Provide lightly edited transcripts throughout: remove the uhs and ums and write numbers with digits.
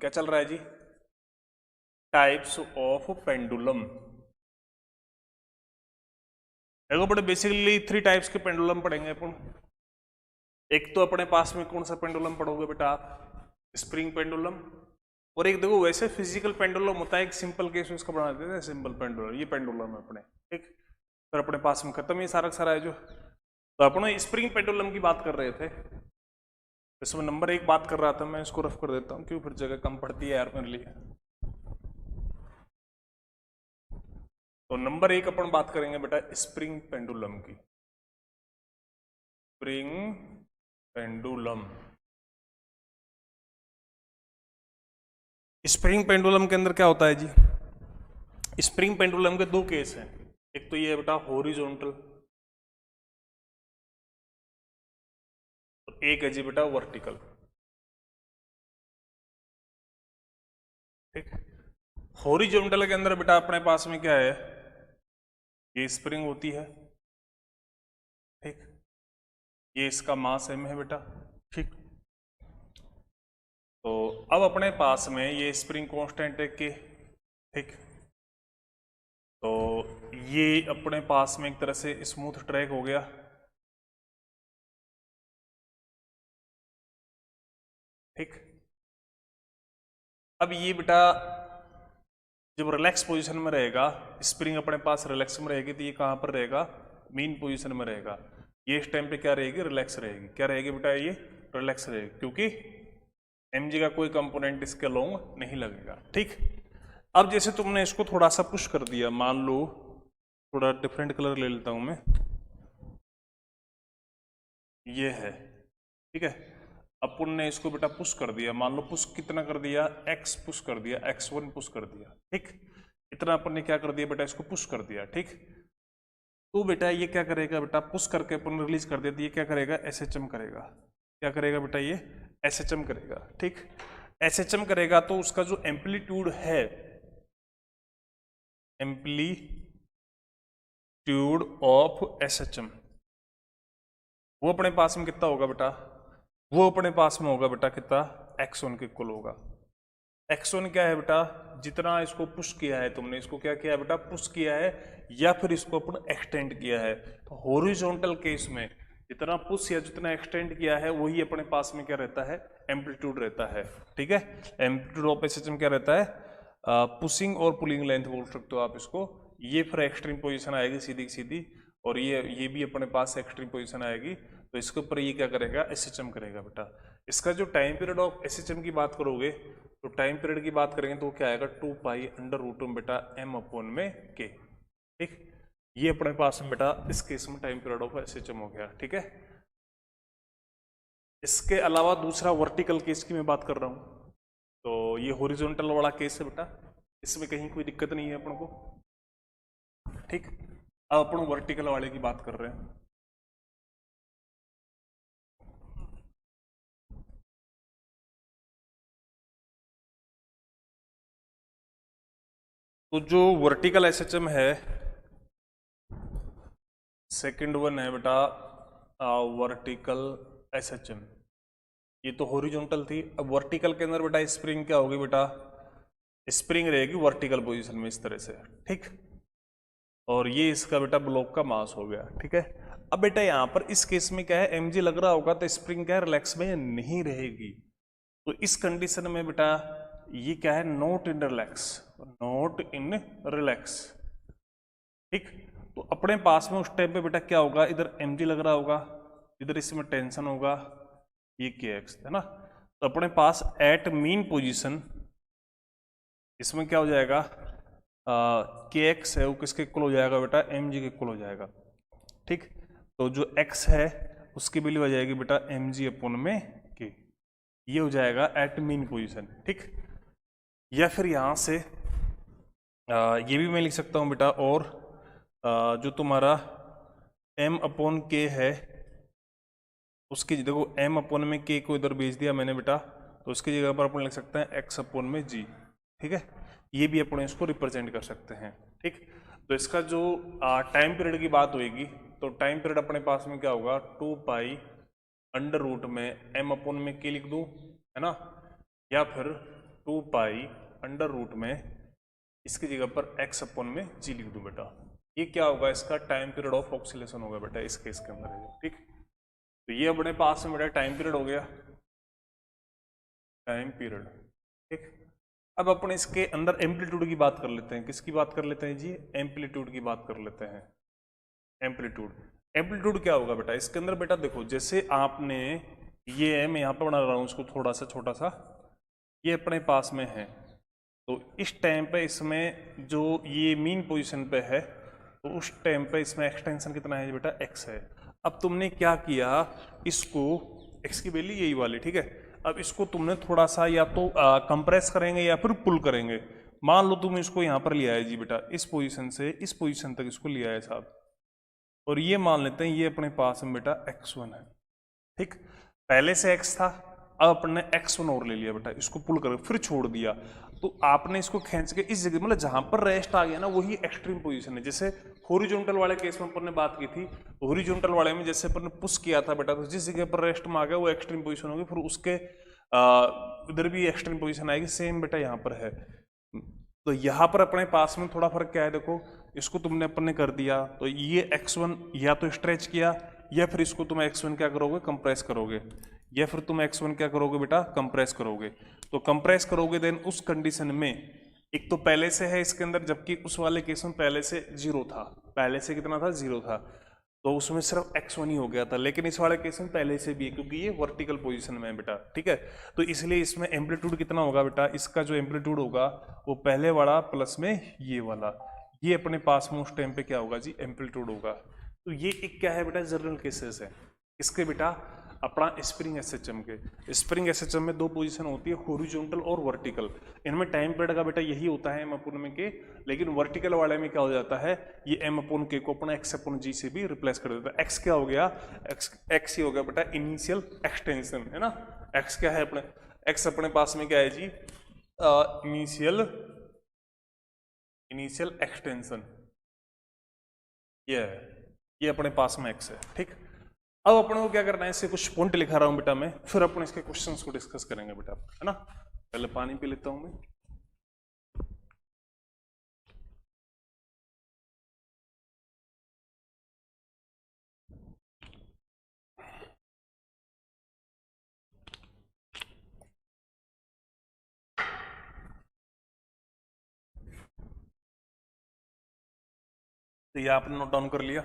क्या चल रहा है जी? Types of pendulum. देखो बड़े बेसिकली 3 टाइप्स के पेंडुलम पढ़ेंगे अपन। एक तो अपने पास में कौन सा पेंडुलम पढ़ोगे बेटा आप? Spring pendulum. और एक देखो वैसे फिजिकल पेंडुलम होता है, एक सिंपल केस में इसका बना देते हैं सिंपल पेंडुलम। ये पेंडुलम है अपने, ठीक। फिर अपने पास में खत्म ये सारा सारा है जो। तो अपन स्प्रिंग पेंडुलम की बात कर रहे थे। इसमें नंबर 1 बात कर रहा था मैं, इसको रफ कर देता हूँ क्यों फिर जगह कम पड़ती है यार मेरे लिए। तो नंबर 1 अपन बात करेंगे बेटा स्प्रिंग पेंडुलम की। Spring pendulum. स्प्रिंग पेंडुलम के अंदर क्या होता है जी? स्प्रिंग पेंडुलम के 2 केस हैं। एक तो ये है बेटा हॉरिजॉन्टल, और एक है जी बेटा वर्टिकल, ठीक। हॉरिजॉन्टल के अंदर बेटा अपने पास में क्या है? ये स्प्रिंग होती है, ठीक। ये इसका मास m है बेटा, ठीक। तो अब अपने पास में ये स्प्रिंग कांस्टेंट है के, ठीक। तो ये अपने पास में एक तरह से स्मूथ ट्रैक हो गया, ठीक। अब ये बेटा जब रिलैक्स पोजीशन में रहेगा, स्प्रिंग अपने पास रिलैक्स में रहेगी, तो ये कहां पर रहेगा? मीन पोजीशन में रहेगा। ये इस टाइम पे क्या रहेगी? रिलैक्स रहेगी। क्या रहेगी बेटा? ये रिलैक्स रहेगी, क्योंकि mg का कोई कंपोनेंट इसके अलोंग नहीं लगेगा, ठीक। अब जैसे तुमने इसको थोड़ा सा पुश कर दिया, मान लो थोड़ा डिफरेंट कलर ले लेता हूं मैं, ये है, ठीक है। अपन ने इसको बेटा पुश कर दिया, मान लो पुश कितना कर दिया? x पुश कर दिया, x1 पुश कर दिया, ठीक। इतना अपन ने क्या कर दिया बेटा? इसको पुश कर दिया, ठीक। तो बेटा ये क्या करेगा बेटा? पुश करके अपन रिलीज कर दिया, तो ये क्या करेगा? SHM करेगा। क्या करेगा बेटा? ये SHM करेगा, ठीक। SHM करेगा तो उसका जो एम्पलीट्यूड है, एम्पलीट्यूड ऑफ SHM, वो अपने पास में कितना होगा बेटा? वो अपने पास में होगा बेटा कितना? x1 के इक्वल होगा। x1 क्या है बेटा? जितना इसको पुश किया है तुमने, इसको क्या किया है बेटा? पुश किया है, या फिर इसको अपन एक्सटेंड किया है। तो हॉरिजॉन्टल केस में जितना पुश या जितना एक्सटेंड किया है, वही अपने पास में क्या रहता है? एम्पलीट्यूड रहता है, ठीक है। एम्पलीट्यूड ऑफ SHM क्या रहता है? पुशिंग और पुलिंग लेंथ बोल सकते हो आप इसको। ये फिर एक्सट्रीम पोजीशन आएगी सीधी सीधी, और ये भी अपने पास एक्सट्रीम पोजीशन आएगी। तो इसके ऊपर ये क्या करेगा? SHM करेगा बेटा। इसका जो टाइम पीरियड ऑफ SHM की बात करोगे, तो टाइम पीरियड की बात करेंगे तो क्या आएगा? 2 पाई अंडर रूट में बेटा m अपॉन में k, ठीक। ये अपने पास में बेटा इस केस में टाइम पीरियड ऑफ SHM हो गया, ठीक है। इसके अलावा दूसरा वर्टिकल केस की मैं बात कर रहा हूं। तो ये हॉरिजॉन्टल वाला केस है बेटा, इसमें कहीं कोई दिक्कत नहीं है अपन को, ठीक। अब अपन वर्टिकल वाले की बात कर रहे हैं। तो जो वर्टिकल SHM है, सेकंड वन है बेटा वर्टिकल SHM। ये तो हॉरिजॉन्टल थी। अब वर्टिकल के अंदर बेटा स्प्रिंग क्या होगी बेटा? स्प्रिंग रहेगी वर्टिकल पोजीशन में इस तरह से, ठीक। और ये इसका बेटा ब्लॉक का मास हो गया, ठीक है। अब बेटा यहाँ पर इस केस में क्या है? mg लग रहा होगा, तो स्प्रिंग क्या है? रिलैक्स में नहीं रहेगी। तो इस कंडीशन में बेटा ये क्या है? Not in relax, not in relax, ठीक। तो अपने पास में उस टाइम पे बेटा क्या होगा? इधर mg लग रहा होगा, इधर इसमें टेंशन होगा, ये kx है ना। तो अपने पास एट मीन पोजीशन इसमें क्या हो जाएगा? kx है वो किसके इक्वल हो जाएगा बेटा? mg के इक्वल हो जाएगा, ठीक। तो जो x है उसकी वैल्यू आ जाएगी बेटा mg अपॉन में k। ये हो जाएगा एट मीन पोजीशन, ठीक। या फिर यहां से ये भी मैं लिख सकता हूं बेटा, और जो तुम्हारा m अपॉन k है उसकी देखो m अपॉन में k को इधर भेज दिया मैंने बेटा, तो उसकी जगह पर अपन लिख सकते हैं x अपॉन में g, ठीक है। ये भी अपन इसको रिप्रेजेंट कर सकते हैं, ठीक। तो इसका जो टाइम पीरियड की बात होगी, तो टाइम पीरियड अपने पास में क्या होगा? 2 पाई अंडर रूट में m अपॉन में k लिख दूं, है ना, या फिर 2 पाई अंडर रूट में इसकी जगह पर x अपन में g लिख दूं बेटा। ये क्या होगा, इसका टाइम पीरियड ऑफ ऑक्सीलेशन होगा बेटा इस केस के अंदर है, ठीक। तो ये अपने पास में बेटा टाइम पीरियड हो गया, टाइम पीरियड, ठीक। अब अपन इसके अंदर एम्पलीट्यूड की बात कर लेते हैं। किसकी बात कर लेते हैं जी, एम्पलीट्यूड की बात कर लेते हैं। एम्पलीट्यूड, एम्पलीट्यूड क्या होगा बेटा इसके अंदर, बेटा देखो जैसे आपने ये मैं यहाँ पर बना रहा हूँ उसको थोड़ा सा छोटा सा, ये अपने पास में है, तो इस टाइम पे इसमें जो ये मीन पोजीशन पे है, तो उस टाइम पे इसमें एक्सटेंशन कितना है बेटा, x है। अब तुमने क्या किया, इसको x की वैल्यू यही वाली, ठीक है। अब इसको तुमने थोड़ा सा या तो कंप्रेस करेंगे या फिर पुल करेंगे। मान लो तुम इसको यहाँ पर लिया है जी बेटा, इस पोजीशन से इस पोजीशन तक इसको लिया है साहब, और ये मान लेते हैं ये अपने पास में बेटा x1 है, ठीक। पहले से x था, अब अपन ने x1 और ले लिया बेटा, इसको पुल कर फिर छोड़ दिया, तो आपने इसको खींच के इस जगह, मतलब जहां पर रेस्ट आ गया ना वही एक्सट्रीम पोजीशन है। जैसे हॉरिजॉन्टल वाले केस में अपन ने बात की थी, हॉरिजॉन्टल वाले में जैसे अपन ने पुश किया था बेटा, तो जिस जगह पर रेस्ट में आ गया वो एक्सट्रीम पोजीशन होगी, फिर उसके इधर भी एक्सट्रीम पोजीशन आएगी, सेम बेटा यहाँ पर है। तो यहाँ पर अपने पास में थोड़ा फर्क क्या है, देखो इसको तुमने अपन ने कर दिया, तो ये x1 या तो स्ट्रेच किया, या फिर इसको तुम x1 क्या करोगे, कंप्रेस करोगे, या फिर तुम x1 क्या करोगे बेटा, कंप्रेस करोगे। तो कंप्रेस करोगे देन उस कंडीशन में एक तो पहले से है इसके अंदर, जबकि उस वाले केस में पहले से 0 था, पहले से कितना था, 0 था, तो उसमें सिर्फ x1 ही हो गया था। लेकिन इस वाले केस में पहले से भी है, क्योंकि ये वर्टिकल पोजीशन में है बेटा, ठीक है। तो इसलिए इसमें एम्पलीट्यूड कितना होगा बेटा, इसका जो एम्पलीट्यूड होगा वो पहले वाला प्लस में ये वाला, ये अपने पास में उस टाइम पे क्या होगा जी, एम्पलीट्यूड होगा। तो ये एक क्या है बेटा, जनरल केसेस है इसके बेटा, अपना स्प्रिंग एसएचएम के। स्प्रिंग एसएचएम में 2 पोजीशन होती है, हॉरिजॉन्टल और वर्टिकल। इनमें टाइम पीरियड का बेटा यही होता है m/k के, लेकिन वर्टिकल वाले में क्या हो जाता है, ये m/k को अपना x/g से भी रिप्लेस कर देता है। x क्या हो गया, x ही हो गया बेटा इनिशियल एक्सटेंशन, है ना। x क्या है अपने, x अपने पास में क्या है जी, इनिशियल एक्सटेंशन, ये अपने पास में x है, ठीक। अब अपन को क्या करना है, इससे कुछ पॉइंट लिखा रहा हूं बेटा मैं, फिर अपन इसके क्वेश्चंस को डिस्कस करेंगे बेटा, है ना। पहले पानी पी लेता हूं मैं। तो ये आपने नोट डाउन कर लिया।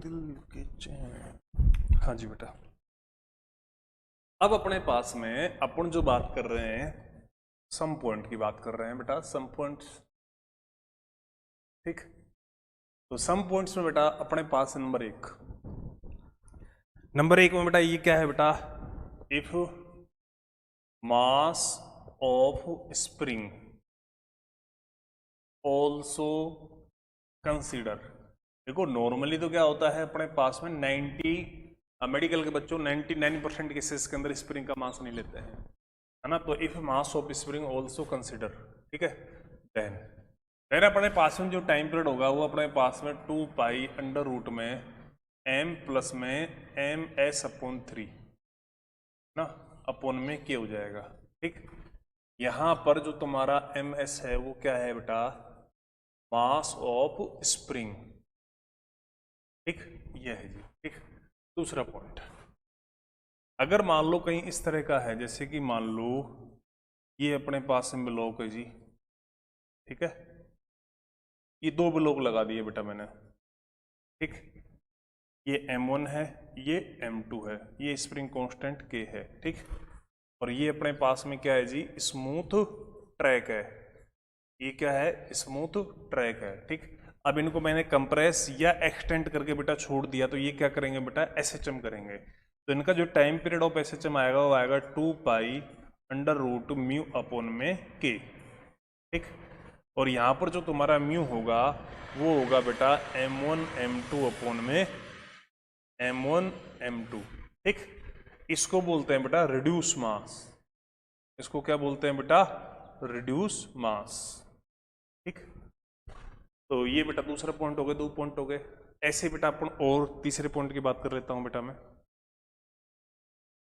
दिल के चैन, हाँ जी बेटा। अब अपने पास में अपन जो बात कर रहे हैं, सम पॉइंट की बात कर रहे हैं बेटा, सम पॉइंट्स, ठीक। तो सम पॉइंट्स में बेटा अपने पास नंबर 1 में बेटा ये क्या है बेटा, if mass of spring also consider. देखो नॉर्मली तो क्या होता है अपने पास में 90 मेडिकल के बच्चों 99% केसेस के अंदर स्प्रिंग का मास नहीं लेते हैं, है ना। तो if mass of spring also consider, ठीक है, देन अपने पास में जो टाइम पीरियड होगा वो अपने पास में 2 पाई अंडर रूट में m प्लस में ms/3 ना अपॉन में k हो जाएगा, ठीक। यहां पर जो तुम्हारा ms है वो क्या है बेटा, मास ऑफ स्प्रिंग, ठीक, ये है जी, ठीक। दूसरा पॉइंट, अगर मान लो कहीं इस तरह का है, जैसे कि मान लो ये अपने पास में ब्लॉक है जी, ठीक है, ये 2 ब्लॉक लगा दिए बेटा मैंने, ठीक। ये m1 है, ये m2 है, ये स्प्रिंग कांस्टेंट k है, ठीक। और ये अपने पास में क्या है जी, स्मूथ ट्रैक है, ये क्या है, स्मूथ ट्रैक है, ठीक। अब इनको मैंने कंप्रेस या एक्सटेंड करके बेटा छोड़ दिया, तो ये क्या करेंगे बेटा, एसएचएम करेंगे। तो इनका जो टाइम पीरियड ऑफ एसएचएम आएगा वो आएगा 2 pi under root mu upon में k, ठीक। और यहाँ पर जो तुम्हारा म्यू होगा वो होगा बेटा m1 m2 अपॉन में m1 m2, ठीक। इसको बोलते हैं बेटा रिड्यूस मास, इसको क्या बोलते हैं बेटा, रिड्यूस मास, ठीक। तो ये बेटा दूसरा पॉइंट हो गया, 2 पॉइंट हो गए। ऐसे बेटा अपन और तीसरे पॉइंट की बात कर लेता हूं बेटा मैं।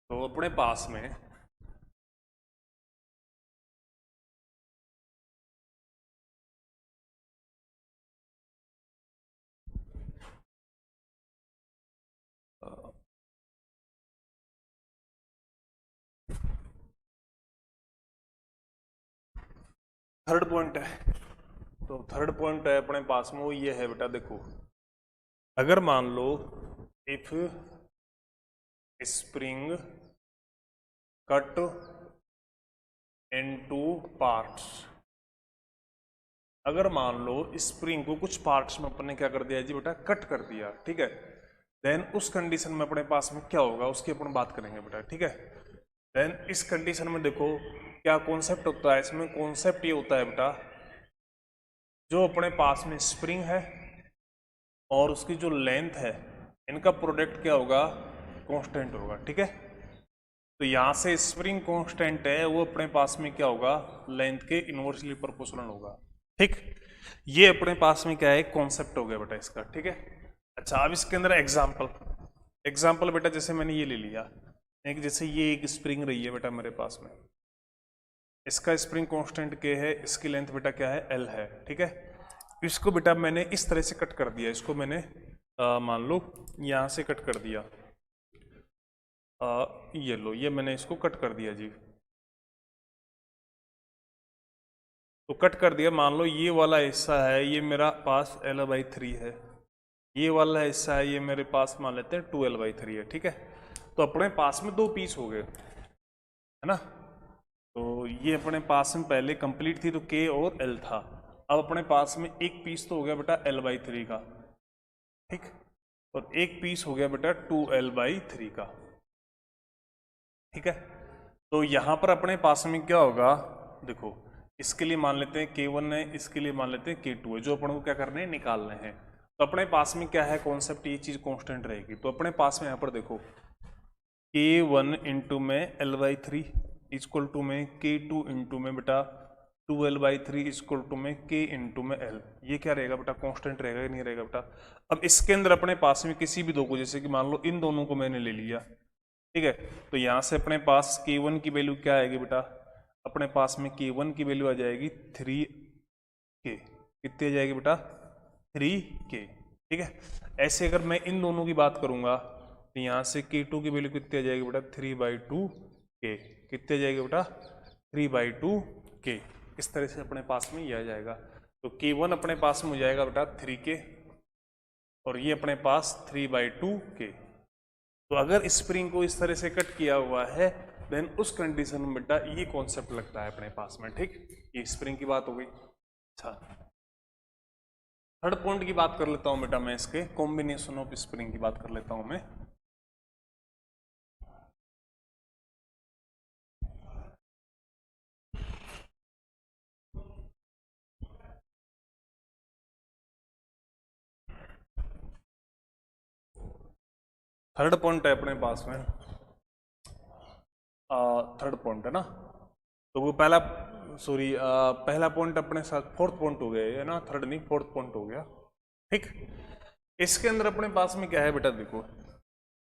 तो अपने पास में थर्ड पॉइंट है। तो थर्ड पॉइंट है अपने पास में, वो ये है बेटा, देखो अगर मान लो if spring cut into parts, अगर मान लो स्प्रिंग को कुछ पार्ट्स में अपन ने क्या कर दिया जी बेटा, कट कर दिया, ठीक है, देन उस कंडीशन में अपने पास में क्या होगा उसकी अपन बात करेंगे बेटा, ठीक है। देन इस कंडीशन में देखो क्या कॉन्सेप्ट होता है इसमें, कॉन्सेप्ट ये होता है बेटा, जो अपने पास में स्प्रिंग है और उसकी जो लेंथ है, इनका प्रोडक्ट क्या होगा, कांस्टेंट होगा, ठीक है। तो यहां से स्प्रिंग कांस्टेंट है, वो अपने पास में क्या होगा, लेंथ के इनवर्सली प्रोपोर्शनल होगा, ठीक। ये अपने पास में क्या है, कॉन्सेप्ट हो गया बेटा इसका, ठीक है। अच्छा अब इसके अंदर एग्जाम्पल बेटा जैसे मैंने ये ले लिया एक, जैसे ये एक स्प्रिंग रही है बेटा मेरे पास में, इसका स्प्रिंग कांस्टेंट के है, इसकी लेंथ बेटा क्या है, एल है, ठीक है। इसको बेटा मैंने इस तरह से कट कर दिया, इसको मैंने मान लो यहां से कट कर दिया, ये लो ये मैंने इसको कट कर दिया जी। तो कट कर दिया, मान लो ये वाला हिस्सा है ये मेरा पास L/3 है, ये वाला हिस्सा है ये मेरे पास मान लेते हैं 2L/3 है, ठीक है। तो अपने पास में 2 पीस हो गए, है ना। तो ये अपने पास में पहले कंप्लीट थी तो K और L था, अब अपने पास में एक पीस तो हो गया बेटा L/3 का, ठीक, और एक पीस हो गया बेटा 2L/3 का, ठीक है। तो यहां पर अपने पास में क्या होगा, देखो इसके लिए मान लेते हैं K1 है, इसके लिए मान लेते हैं K2 है, जो अपन को क्या करने हैं, निकालने हैं। तो अपने पास में क्या है कॉन्सेप्ट, ये चीज कांस्टेंट रहेगी। तो अपने पास में यहाँ पर देखो K1 इंटू में L/3 इक्वल टू में K2 इंटू में बेटा 2L/3 इक्वल टू में K इंटू में L, ये क्या रहेगा बेटा, कांस्टेंट रहेगा या नहीं रहेगा बेटा। अब इसके अंदर अपने पास में किसी भी दो को, जैसे कि मान लो इन दोनों को मैंने ले लिया, ठीक है, तो यहां से अपने पास K1 की वैल्यू क्या आएगी बेटा, अपने पास में K1 की वैल्यू आ जाएगी 3K, कितनी आ जाएगी बेटा, 3K, ठीक है। ऐसे अगर मैं इन दोनों की बात करूंगा तो यहां से K2 की वैल्यू कितनी आ जाएगी बेटा, 3/2K, कितनी आ जाएगी बेटा, 3/2K। इस तरह से अपने पास में ये आ जाएगा। तो K1 अपने पास में हो जाएगा बेटा 3K और ये अपने पास 3/2K। तो अगर स्प्रिंग को इस तरह से कट किया हुआ है देन उस कंडीशन में बेटा ये कॉन्सेप्ट लगता है अपने पास में, ठीक। ये स्प्रिंग की बात हो गई। अच्छा थर्ड पॉइंट की बात कर लेता हूं बेटा मैं, इसके कॉम्बिनेशन ऑफ स्प्रिंग की बात कर लेता हूं मैं। थर्ड पॉइंट है अपने पास में, थर्ड पॉइंट है ना, तो वो पहला सॉरी पहला पॉइंट अपने साथ फोर्थ पॉइंट हो गया है ना, थर्ड नहीं फोर्थ पॉइंट हो गया, ठीक। इसके अंदर अपने पास में क्या है बेटा, देखो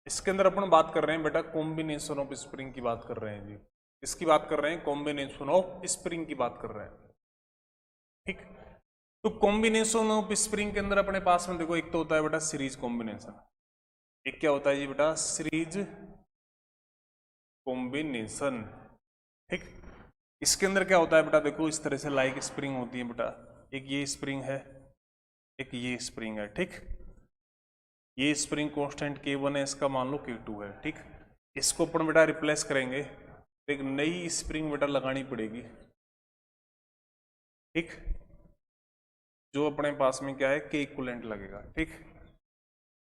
इसके अंदर अपन बात कर रहे हैं बेटा कॉम्बिनेशन ऑफ स्प्रिंग की बात कर रहे हैं जी, इसकी बात कर रहे हैं, कॉम्बिनेशन ऑफ स्प्रिंग की बात कर रहे हैं, ठीक। तो कॉम्बिनेशन ऑफ स्प्रिंग के अंदर अपने पास में देखो एक तो होता है बेटा सीरीज कॉम्बिनेशन, एक क्या होता है जी बेटा, सीरीज कॉम्बिनेशन, ठीक। इसके अंदर क्या होता है बेटा, देखो इस तरह से लाइक स्प्रिंग होती है बेटा, एक ये स्प्रिंग है एक ये स्प्रिंग है, ठीक। ये स्प्रिंग कांस्टेंट K1 है, इसका मान लो K2 है, ठीक। इसको अपन बेटा रिप्लेस करेंगे, एक नई स्प्रिंग बेटा लगानी पड़ेगी, ठीक, जो अपने पास में क्या है K इक्विवेलेंट लगेगा, ठीक।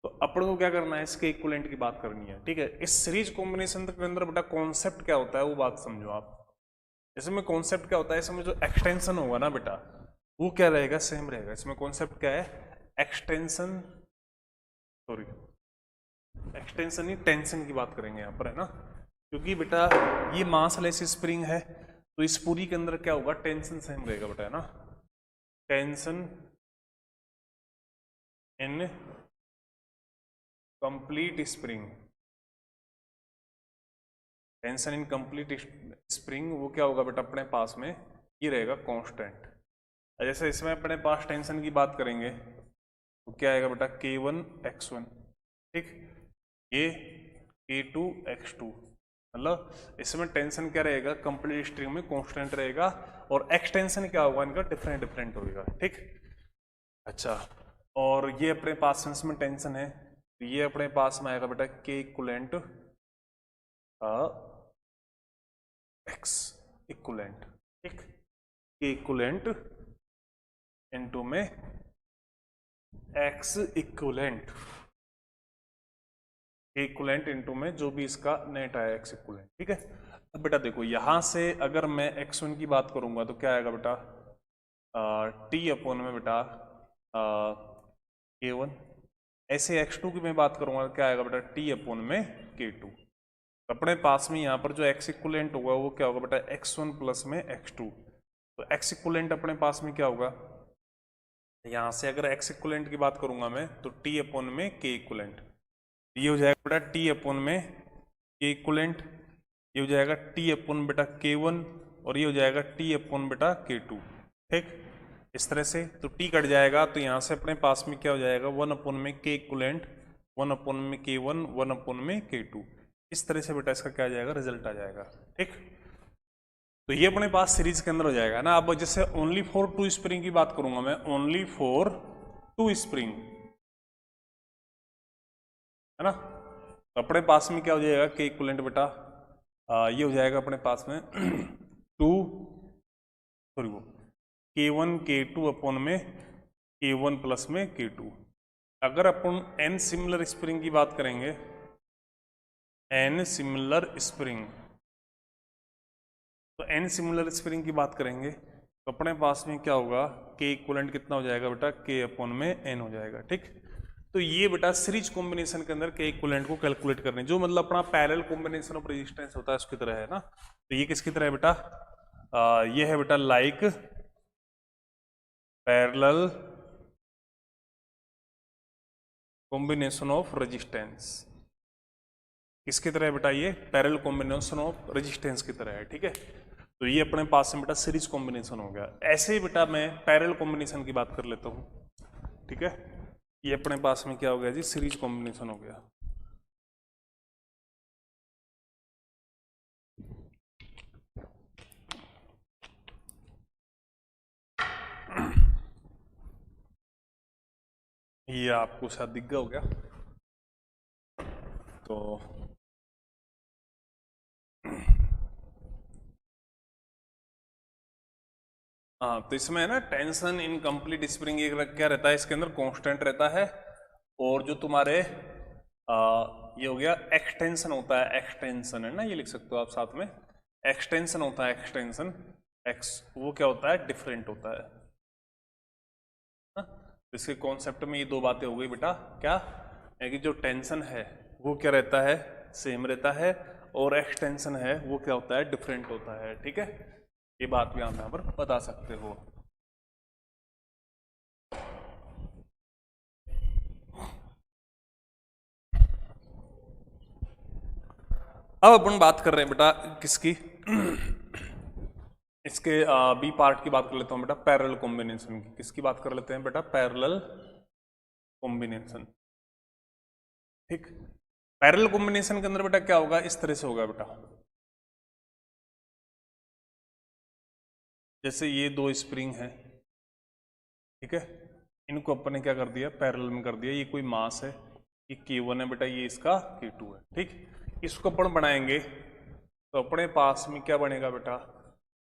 तो अपन को क्या करना है, इसके इक्विवेलेंट की बात करनी है, ठीक है। इस सीरीज कॉम्बिनेशन के अंदर बेटा कॉन्सेप्ट क्या होता है वो बात समझो आप। इसमें कॉन्सेप्ट क्या होता है, इसमें जो एक्सटेंशन होगा ना बेटा वो क्या रहेगा, सेम रहेगा। इसमें कॉन्सेप्ट क्या है, एक्सटेंशन, सॉरी एक्सटेंशन नहीं टेंशन की बात करेंगे यहाँ पर, है ना, क्योंकि बेटा ये मासलेस स्प्रिंग है तो इस पूरी के अंदर क्या होगा, टेंशन सेम रहेगा बेटा, है ना, tension in complete spring, tension in complete spring वो क्या होगा बेटा अपने पास में, ये रहेगा कांस्टेंट। जैसे इसमें अपने पास टेंशन की बात करेंगे तो क्या आएगा बेटा K1 X1, ठीक, ये K2 X2, मतलब इसमें टेंशन क्या रहेगा कंप्लीट स्ट्रिंग में कांस्टेंट रहेगा, और एक्सटेंशन क्या होगा इनका डिफरेंट डिफरेंट होगा, ठीक। अच्छा, और ये अपने पास में टेंशन है, ये अपने पास में आएगा बेटा K इक्वलेंट X इक्वलेंट, ठीक, K इक्वलेंट इनटू में X इक्वलेंट, इक्वलेंट इनटू में जो भी इसका नेट आया X इक्वलेंट, ठीक है। अब बेटा देखो यहां से अगर मैं X1 की बात करूंगा तो क्या आएगा बेटा T अपॉन में बेटा K1, ऐसे X2 की मैं बात करूंगा तो क्या आएगा बेटा T अपॉन में K2। अपने पास में यहाँ पर जो X इक्वलेंट होगा वो क्या होगा बेटा X1 प्लस में X2, तो X इक्वलेंट अपने पास में क्या होगा, यहां से अगर X इक्वलेंट की बात करूंगा मैं तो T अपॉन में K इक्वलेंट, ये हो जाएगा बेटा T अपॉन में K इक्वलेंट, ये हो जाएगा T अपॉन बेटा K1, और ये हो जाएगा T अपॉन बेटा K2, ठीक, इस तरह से। तो T कट जाएगा तो यहाँ से अपने पास में क्या हो जाएगा 1 अपॉन में K इक्वलेंट, 1 अपॉन में K1, 1 अपॉन में K2, इस तरह से बेटा इसका क्या आ जाएगा रिजल्ट आ जाएगा, ठीक। तो ये अपने पास सीरीज के अंदर हो जाएगा ना। अब जैसे ओनली फॉर टू स्प्रिंग की बात करूंगा मैं, ओनली फॉर टू स्प्रिंग है ना, अपने पास में क्या हो जाएगा K इक्वलेंट बेटा ये हो जाएगा अपने पास में टू, सॉरी वो K1 K2 अपॉन में K1 प्लस में K2। अगर अपन n सिमिलर स्प्रिंग की बात करेंगे, n सिमिलर स्प्रिंग, तो n सिमिलर स्प्रिंग की बात करेंगे तो अपने पास में क्या होगा K इक्वलेंट कितना हो जाएगा बेटा K अपॉन में n हो जाएगा, ठीक। तो ये बेटा सीरीज कॉम्बिनेशन के अंदर K इक्वलेंट को कैलकुलेट करने, जो मतलब अपना पैरेलल कॉम्बिनेशन ऑफ रेजिस्टेंस होता है उसकी तरह है ना। तो ये किसकी तरह है बेटा ये है बेटा like parallel combination of resistance, किसकी तरह है बेटा ये पैरेलल कॉम्बिनेशन ऑफ रेजिस्टेंस की तरह है, ठीक है। तो ये अपने पास में बेटा सीरीज कॉम्बिनेशन हो गया। ऐसे ही बेटा मैं पैरेलल कॉम्बिनेशन की बात कर लेता हूँ, ठीक है। ये अपने पास में क्या हो गया जी सीरीज कॉम्बिनेशन हो गया। ये आपको शायद दिख गया हो गया। तो हाँ, तो इसमें है ना टेंशन इन कंप्लीट स्प्रिंग एक क्या रहता है इसके अंदर कांस्टेंट रहता है, और जो तुम्हारे ये हो गया एक्सटेंशन होता है, एक्सटेंशन है ना, ये लिख सकते हो आप साथ में, एक्सटेंशन होता है, एक्सटेंशन एक्स वो क्या होता है डिफरेंट होता है। इसके कॉन्सेप्ट में ये दो बातें हो गई बेटा, क्या है कि जो टेंशन है वो क्या रहता है सेम रहता है, और एक्सटेंशन है वो क्या होता है डिफरेंट होता है, ठीक है। ये बात भी आप यहाँ पर बता सकते हो। अब अपन बात कर रहे हैं बेटा किसकी इसके बी पार्ट की बात कर लेता हूं बेटा पैरेलल कॉम्बिनेशन की। किसकी बात कर लेते हैं बेटा पैरेलल कॉम्बिनेशन, ठीक। पैरेलल कॉम्बिनेशन के अंदर बेटा क्या होगा इस तरह से होगा बेटा, जैसे ये दो स्प्रिंग है, ठीक है, इनको अपन ने क्या कर दिया पैरेलल में कर दिया। ये कोई मास है, ये K1 है बेटा, ये इसका K2 है, ठीक। इसको अपन बनाएंगे तो अपने पास में क्या बनेगा बेटा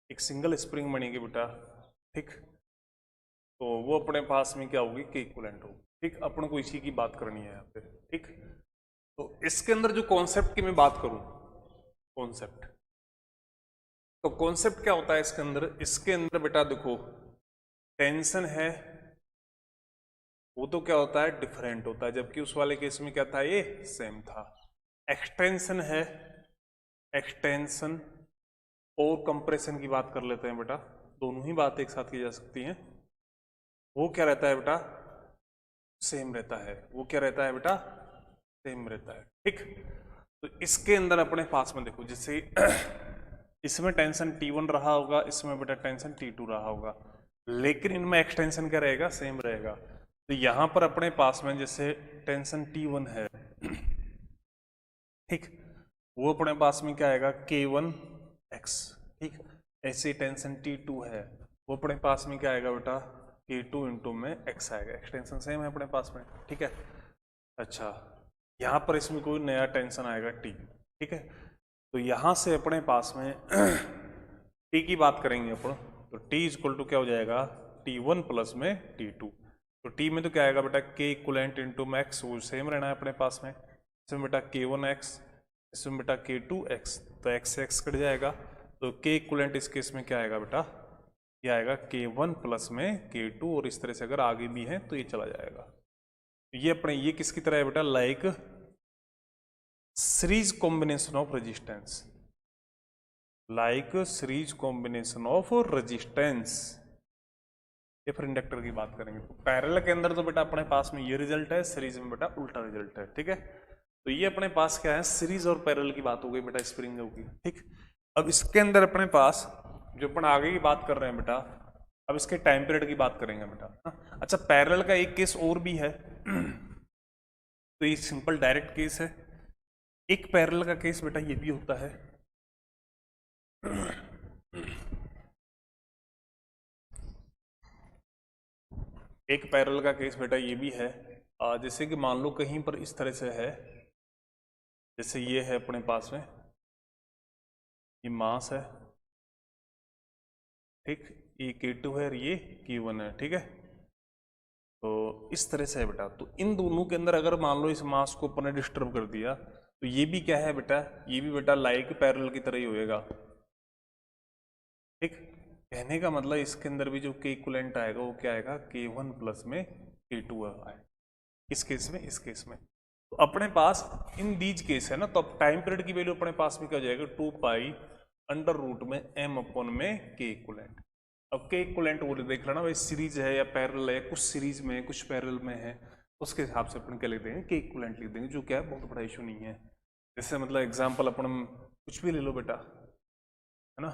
एक सिंगल स्प्रिंग बनेगी बेटा, ठीक। तो वो अपने पास में क्या होगी K इक्वलेंट होगी, ठीक। अपन को इसी की बात करनी है यहाँ पे, ठीक। तो इसके अंदर जो कॉन्सेप्ट की मैं बात करूं, कॉन्सेप्ट, तो कॉन्सेप्ट क्या होता है इसके अंदर, इसके अंदर बेटा देखो टेंशन है वो तो क्या होता है डिफरेंट होता है, जबकि उस वाले केस में क्या था ये सेम था। एक्सटेंशन है, एक्सटेंशन और कंप्रेशन की बात कर लेते हैं बेटा, दोनों ही बात एक साथ की जा सकती हैं। वो क्या रहता है बेटा सेम रहता है। वो क्या रहता है बेटा, सेम रहता है। ठीक, तो इसके अंदर अपने पास में देखो, जैसे इसमें टेंशन T1 रहा होगा, इसमें बेटा टेंशन T2 रहा होगा, लेकिन इनमें एक्सटेंशन क्या रहेगा, सेम रहेगा। तो यहां पर अपने पास में जैसे टेंशन T1 है, ठीक, वो अपने पास में क्या आएगा, K1x। ठीक, ऐसे टेंशन T2 है, वो अपने पास में क्या आएगा बेटा, K2 इंटू में x आएगा। एक्सटेंशन सेम है अपने पास में। ठीक है, अच्छा, यहाँ पर इसमें कोई नया टेंशन आएगा T। ठीक है, तो यहां से अपने पास में T की बात करेंगे अपन, तो T इक्वल टू क्या हो जाएगा, T1 प्लस में T2। तो T में तो क्या आएगा बेटा, K इक्वलेंट इंटू में x, वो सेम रहना है अपने पास में। इसमें बेटा K1x, इसमें बेटा K2x, तो x से x कट जाएगा, तो K इक्वलेंट इस केस में क्या आएगा बेटा, ये आएगा K1 प्लस में K2, और इस तरह से अगर आगे भी है तो ये चला जाएगा। ये अपने ये किसकी तरह है बेटा, like series combination of resistance, like series combination of resistance. ये फिर इंडक्टर की बात करेंगे। तो पैरेलल के अंदर तो बेटा अपने पास में ये रिजल्ट है, सीरीज में बेटा उल्टा रिजल्ट है। ठीक है, तो ये अपने पास क्या है, सीरीज और पैरेलल की बात हो गई बेटा स्प्रिंग की। ठीक, अब इसके अंदर अपने पास जो अपन आगे की बात कर रहे हैं बेटा, अब इसके टाइम पीरियड की बात करेंगे बेटा। अच्छा, पैरेलल का एक केस और भी है, तो ये सिंपल डायरेक्ट केस है। एक पैरेलल का केस बेटा ये भी होता है, एक पैरेलल का केस बेटा ये भी है। जैसे कि मान लो कहीं पर इस तरह से है, जैसे ये है अपने पास में, ये मास है, ठीक, ये K2 है और ये K1 है। ठीक है, तो इस तरह से है बेटा। तो इन दोनों के अंदर अगर मान लो इस मास को अपन ने डिस्टर्ब कर दिया, तो ये भी क्या है बेटा, ये भी बेटा लाइक पैरेलल की तरह ही होएगा। ठीक, कहने का मतलब इसके अंदर भी जो K इक्विवेलेंट आएगा वो क्या आएगा, K1 प्लस में K2 आएगा, इस केस में, इस केस में। तो अपने पास इन दीज केस है ना, तो अब टाइम पीरियड की वैल्यू अपने पास में क्या हो जाएगा, 2 पाई अंडर रूट में m अपॉन में K इक्विवेलेंट। अब K इक्विवेलेंट वो देख लेना भाई, सीरीज है या पैरेलल है, कुछ सीरीज में कुछ पैरेलल में है, उसके हिसाब से अपन क्या लिख देंगे, K इक्विवेलेंट लिख देंगे, जो क्या है बहुत बड़ा इशू नहीं है। जैसे मतलब एग्जाम्पल अपन कुछ भी ले लो बेटा, है ना,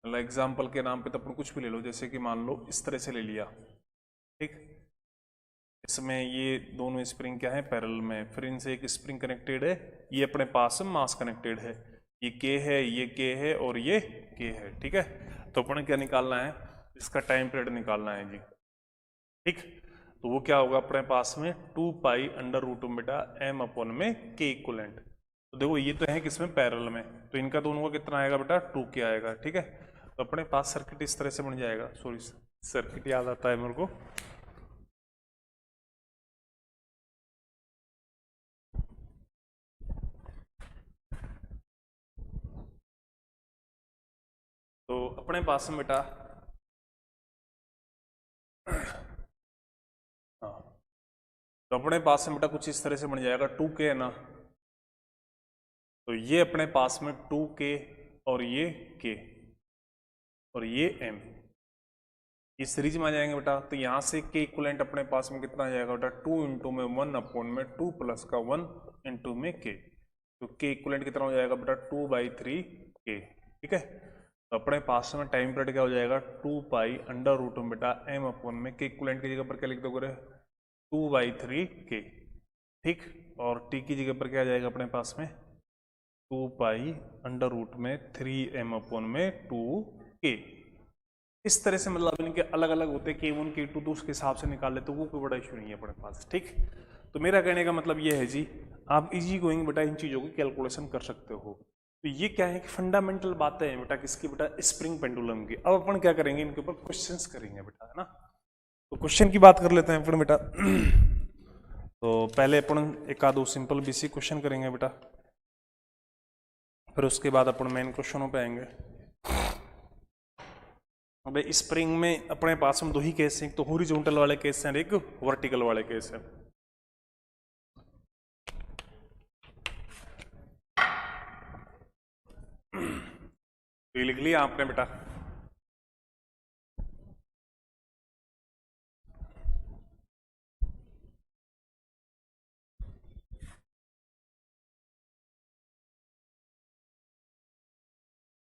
मतलब एग्जाम्पल के नाम पे तो अपन कुछ भी ले लो, जैसे कि मान लो इस तरह से ले लिया। ठीक, इसमें ये दोनों स्प्रिंग क्या है, पैरेलल में, फिर इनसे एक स्प्रिंग कनेक्टेड है, ये अपने पास मास कनेक्टेड है, ये K है, ये K है और ये K है। ठीक है, तो अपन क्या निकालना है, इसका टाइम पीरियड निकालना है जी। ठीक, तो वो क्या होगा अपने पास में, 2 पाई अंडर रूट बेटा m अपॉन में K इक्विवेलेंट। तो देखो ये तो है किसमें, पैरेलल में, तो इनका दोनों का कितना आएगा बेटा, 2K आएगा। ठीक है, तो अपने पास सर्किट इस तरह से बन जाएगा, सॉरी सर्किट याद आता है मेरे को, तो अपने पास में बेटा, हाँ, तो अपने पास में बेटा कुछ इस तरह से बन जाएगा, 2K है ना, तो ये अपने पास में 2K और ये K और ये M, ये सीरीज में आ जाएंगे बेटा। तो यहाँ से K इक्विवेलेंट अपने पास में कितना आ जाएगा बेटा, 2 इंटू में 1 अपॉन में 2 प्लस का 1 इंटू में K, तो K इक्विवेलेंट कितना हो जाएगा बेटा, 2/3K। ठीक है, तो अपने पास में टाइम पीरियड क्या हो जाएगा, 2 पाई अंडर रूट में बेटा m अपॉन में K इक्विवेलेंट की जगह पर क्या लिख दोगे, 2/3K। ठीक, और T की जगह पर क्या आ जाएगा अपने पास में, 2 पाई अंडर रूट में 3m अपॉन में 2K। इस तरह से मतलब इनके अलग अलग होते हैं, K1 K2, तो उसके हिसाब से निकाल लेते, वो कोई बड़ा इशू नहीं है अपने पास। ठीक, तो मेरा कहने का मतलब ये है जी, आप इजी गोइंग बेटा इन चीज़ों की कैलकुलेशन कर सकते हो। तो ये क्या है कि फंडामेंटल बातें हैं बेटा किसकी, बेटा स्प्रिंग पेंडुलम की। अब अपन क्या करेंगे, इनके ऊपर क्वेश्चंस करेंगे बेटा, है ना। तो क्वेश्चन की बात कर लेते हैं अपन बेटा। तो पहले अपन एक आधो सिंपल बेसिक क्वेश्चन करेंगे बेटा, फिर उसके बाद अपन मेन क्वेश्चनों पे आएंगे। अब स्प्रिंग में अपने पास में दो ही केस हैं, एक तो हॉरिजॉन्टल वाले केस हैं, एक वर्टिकल वाले केस हैं। तो ये लिख लिया आपने बेटा,